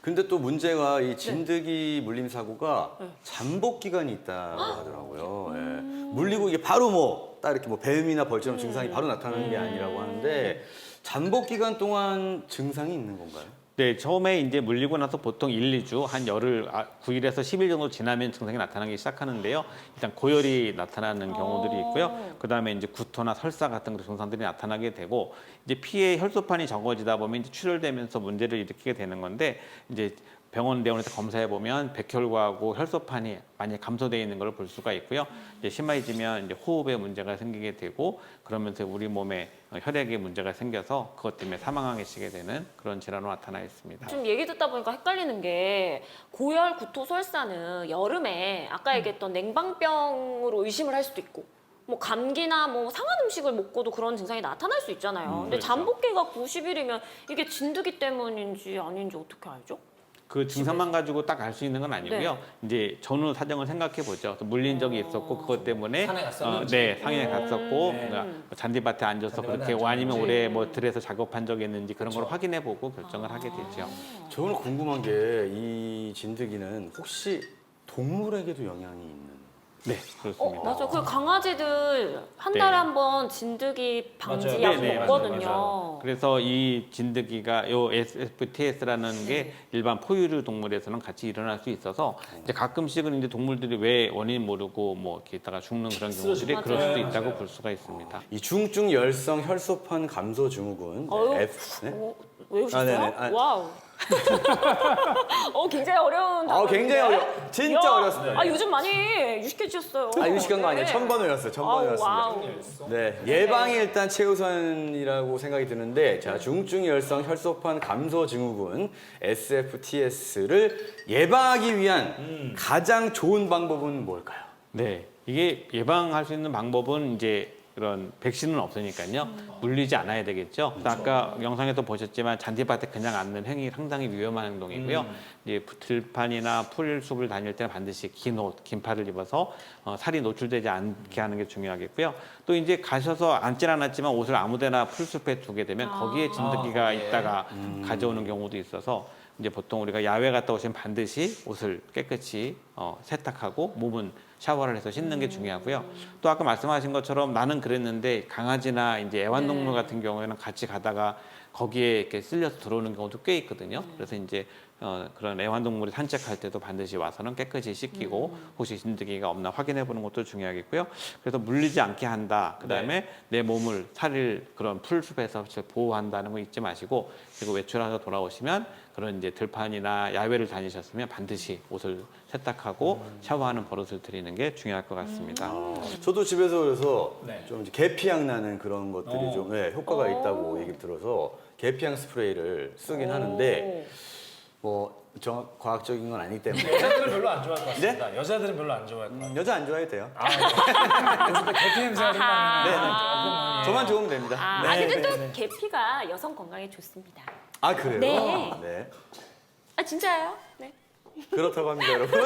근데 또 문제가 이 진드기 물림 사고가 잠복 기간이 있다고 하더라고요. 예. 물리고 이게 바로 뭐 딱 이렇게 뭐 뱀이나 벌처럼 증상이 바로 나타나는 게 아니라고 하는데 잠복 기간 동안 증상이 있는 건가요? 네, 처음에 이제 물리고 나서 보통 1, 2주, 한 열흘, 9일에서 10일 정도 지나면 증상이 나타나기 시작하는데요. 일단 고열이 나타나는 경우들이 있고요. 그다음에 이제 구토나 설사 같은 그런 증상들이 나타나게 되고 이제 피에 혈소판이 적어지다 보면 이제 출혈되면서 문제를 일으키게 되는 건데 이제 병원 내원에서 검사해 보면 백혈구하고 혈소판이 많이 감소되어 있는 걸 볼 수가 있고요. 이제 심해지면 이제 호흡에 문제가 생기게 되고 그러면서 우리 몸에 혈액에 문제가 생겨서 그것 때문에 사망하시게 되는 그런 질환으로 나타나 있습니다. 좀 얘기 듣다 보니까 헷갈리는 게 고열, 구토, 설사는 여름에 아까 얘기했던 냉방병으로 의심을 할 수도 있고 뭐 감기나 뭐 상한 음식을 먹고도 그런 증상이 나타날 수 있잖아요. 근데 그렇죠. 잠복기가 90일이면 이게 진드기 때문인지 아닌지 어떻게 알죠? 그 증상만 가지고 딱 알 수 있는 건 아니고요. 이제 전후 사정을 생각해 보죠. 물린 적이 있었고 그것 때문에 산에 갔었는지. 네, 상해 갔었고 네. 그러니까 잔디밭에 앉아서 잔디밭에 그렇게 앉았는지. 아니면 올해 뭐 들에서 작업한 적이 있는지 그런 걸 확인해 보고 결정을 하게 되죠. 저는 궁금한 게 이 진드기는 혹시 동물에게도 영향이 있는? 네, 그렇습니다. 맞아. 그 강아지들 한 달에 네. 한 번 진드기 방지 맞아요. 약 네, 네, 먹거든요. 맞아요. 그래서 이 진드기가 요 SFTS라는 게 일반 포유류 동물에서는 같이 일어날 수 있어서 이제 가끔씩은 이제 동물들이 왜 원인 모르고 뭐 이렇게 있다가 죽는 그런 경우들이 맞아요. 그럴 수도 맞아요. 있다고 볼 수가 있습니다. 이 중증 열성 혈소판 감소 증후군 어휴, F 네? 외우셨어요? 아, 네네. 아, 와우. 굉장히 어려운 단어인데. 굉장히 진짜 이야, 어렵습니다. 요즘 많이 유식해지셨어요. 유식한 거 아니에요. 천 번 외웠어요. 천 번 외웠습니다. 와우. 네, 예방이 일단 최우선이라고 생각이 드는데, 자, 중증 열성 혈소판 감소 증후군 SFTS를 예방하기 위한 가장 좋은 방법은 뭘까요? 네, 이게 예방할 수 있는 방법은 이제 그런 백신은 없으니까요. 물리지 않아야 되겠죠. 그래서 아까 영상에도 보셨지만 잔디밭에 그냥 앉는 행위 상당히 위험한 행동이고요. 이제 들판이나 풀숲을 다닐 때는 반드시 긴 옷, 긴 팔을 입어서 살이 노출되지 않게 하는 게 중요하겠고요. 또 이제 가셔서 앉질 않았지만 옷을 아무데나 풀숲에 두게 되면 거기에 진드기가 있다가 가져오는 경우도 있어서 이제 보통 우리가 야외 갔다 오시면 반드시 옷을 깨끗이 세탁하고 몸은 샤워를 해서 씻는 게 중요하고요. 또 아까 말씀하신 것처럼 나는 그랬는데 강아지나 이제 애완동물 같은 경우에는 같이 가다가 거기에 이렇게 쓸려서 들어오는 경우도 꽤 있거든요. 그래서 이제 그런 애완동물이 산책할 때도 반드시 와서는 깨끗이 씻기고 혹시 진드기가 없나 확인해 보는 것도 중요하겠고요. 그래서 물리지 않게 한다. 그다음에 내 몸을 살을 그런 풀숲에서 보호한다는 거 잊지 마시고, 그리고 외출해서 돌아오시면 그런 이제 들판이나 야외를 다니셨으면 반드시 옷을 세탁하고 샤워하는 버릇을 들이는 게 중요할 것 같습니다. 저도 집에서 그래서 네. 좀 이제 계피향 나는 그런 것들이 좀 효과가 있다고 얘기 들어서 계피향 스프레이를 쓰긴 하는데, 뭐 정확 과학적인 건 아니기 때문에 여자들은 별로 안 좋아할 것 같습니다. 여자들은 별로 안 좋아할 것 같아요. 여자 안 좋아해도 돼요. 그래서 개피 냄새가 좀 나면 아하. 저만 좋으면 됩니다. 근데 또 계피가 여성 건강에 좋습니다. 아, 그래요? 네. 네. 진짜예요? 네. 그렇다고 합니다, 여러분.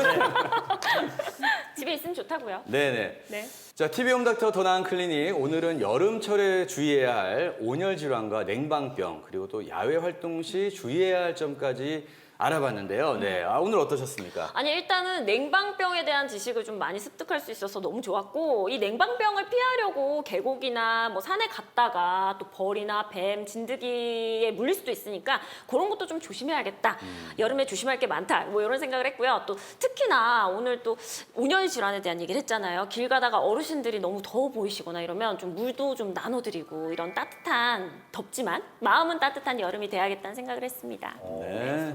집에 있으면 좋다고요. 네네. 네. 자, TV 홈닥터 더 나은 클리닉. 오늘은 여름철에 주의해야 할 온열 질환과 냉방병, 그리고 또 야외 활동 시 주의해야 할 점까지 알아봤는데요. 네. 오늘 어떠셨습니까? 아니, 일단은 냉방병에 대한 지식을 좀 많이 습득할 수 있어서 너무 좋았고, 이 냉방병을 피하려고 계곡이나 뭐 산에 갔다가 또 벌이나 뱀, 진드기에 물릴 수도 있으니까 그런 것도 좀 조심해야겠다. 여름에 조심할 게 많다. 뭐 이런 생각을 했고요. 또 특히나 오늘 또 온열 질환에 대한 얘기를 했잖아요. 길 가다가 어르신들이 너무 더워 보이시거나 이러면 좀 물도 좀 나눠드리고 이런 따뜻한, 덥지만 마음은 따뜻한 여름이 돼야겠다는 생각을 했습니다. 네.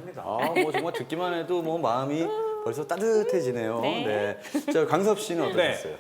뭐 정말 듣기만 해도 뭐 마음이 벌써 따뜻해지네요. 네. 네. 자, 강섭 씨는 어떠셨어요?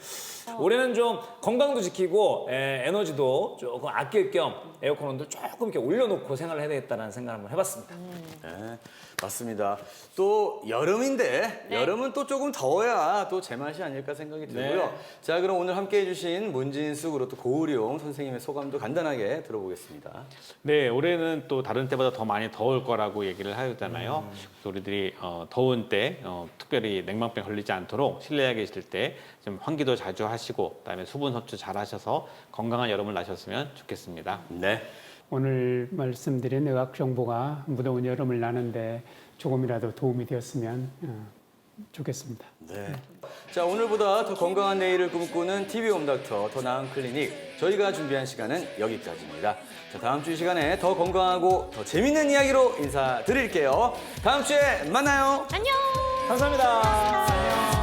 올해는 좀 건강도 지키고 에너지도 조금 아낄 겸 에어컨 온도를 조금 이렇게 올려놓고 생활을 해야 되겠다는 생각을 한번 해봤습니다. 네, 맞습니다. 또 여름인데 여름은 또 조금 더워야 또 제맛이 아닐까 생각이 들고요. 네. 자, 그럼 오늘 함께해 주신 문진수 그리고 또 고우룡 선생님의 소감도 간단하게 들어보겠습니다. 네, 올해는 또 다른 때보다 더 많이 더울 거라고 얘기를 하잖아요. 그래서 우리들이 더운 때 특별히 냉방병 걸리지 않도록 실내에 계실 때 좀 환기도 자주 하시고, 그다음에 수분 섭취 잘 하셔서 건강한 여름을 나셨으면 좋겠습니다. 네. 오늘 말씀드린 의학 정보가 무더운 여름을 나는데 조금이라도 도움이 되었으면 좋겠습니다. 네. 자, 오늘보다 더 건강한 내일을 꿈꾸는 TV 홈닥터 더 나은 클리닉. 저희가 준비한 시간은 여기까지입니다. 자, 다음 주 이 시간에 더 건강하고 더 재밌는 이야기로 인사드릴게요. 다음 주에 만나요. 안녕! 감사합니다.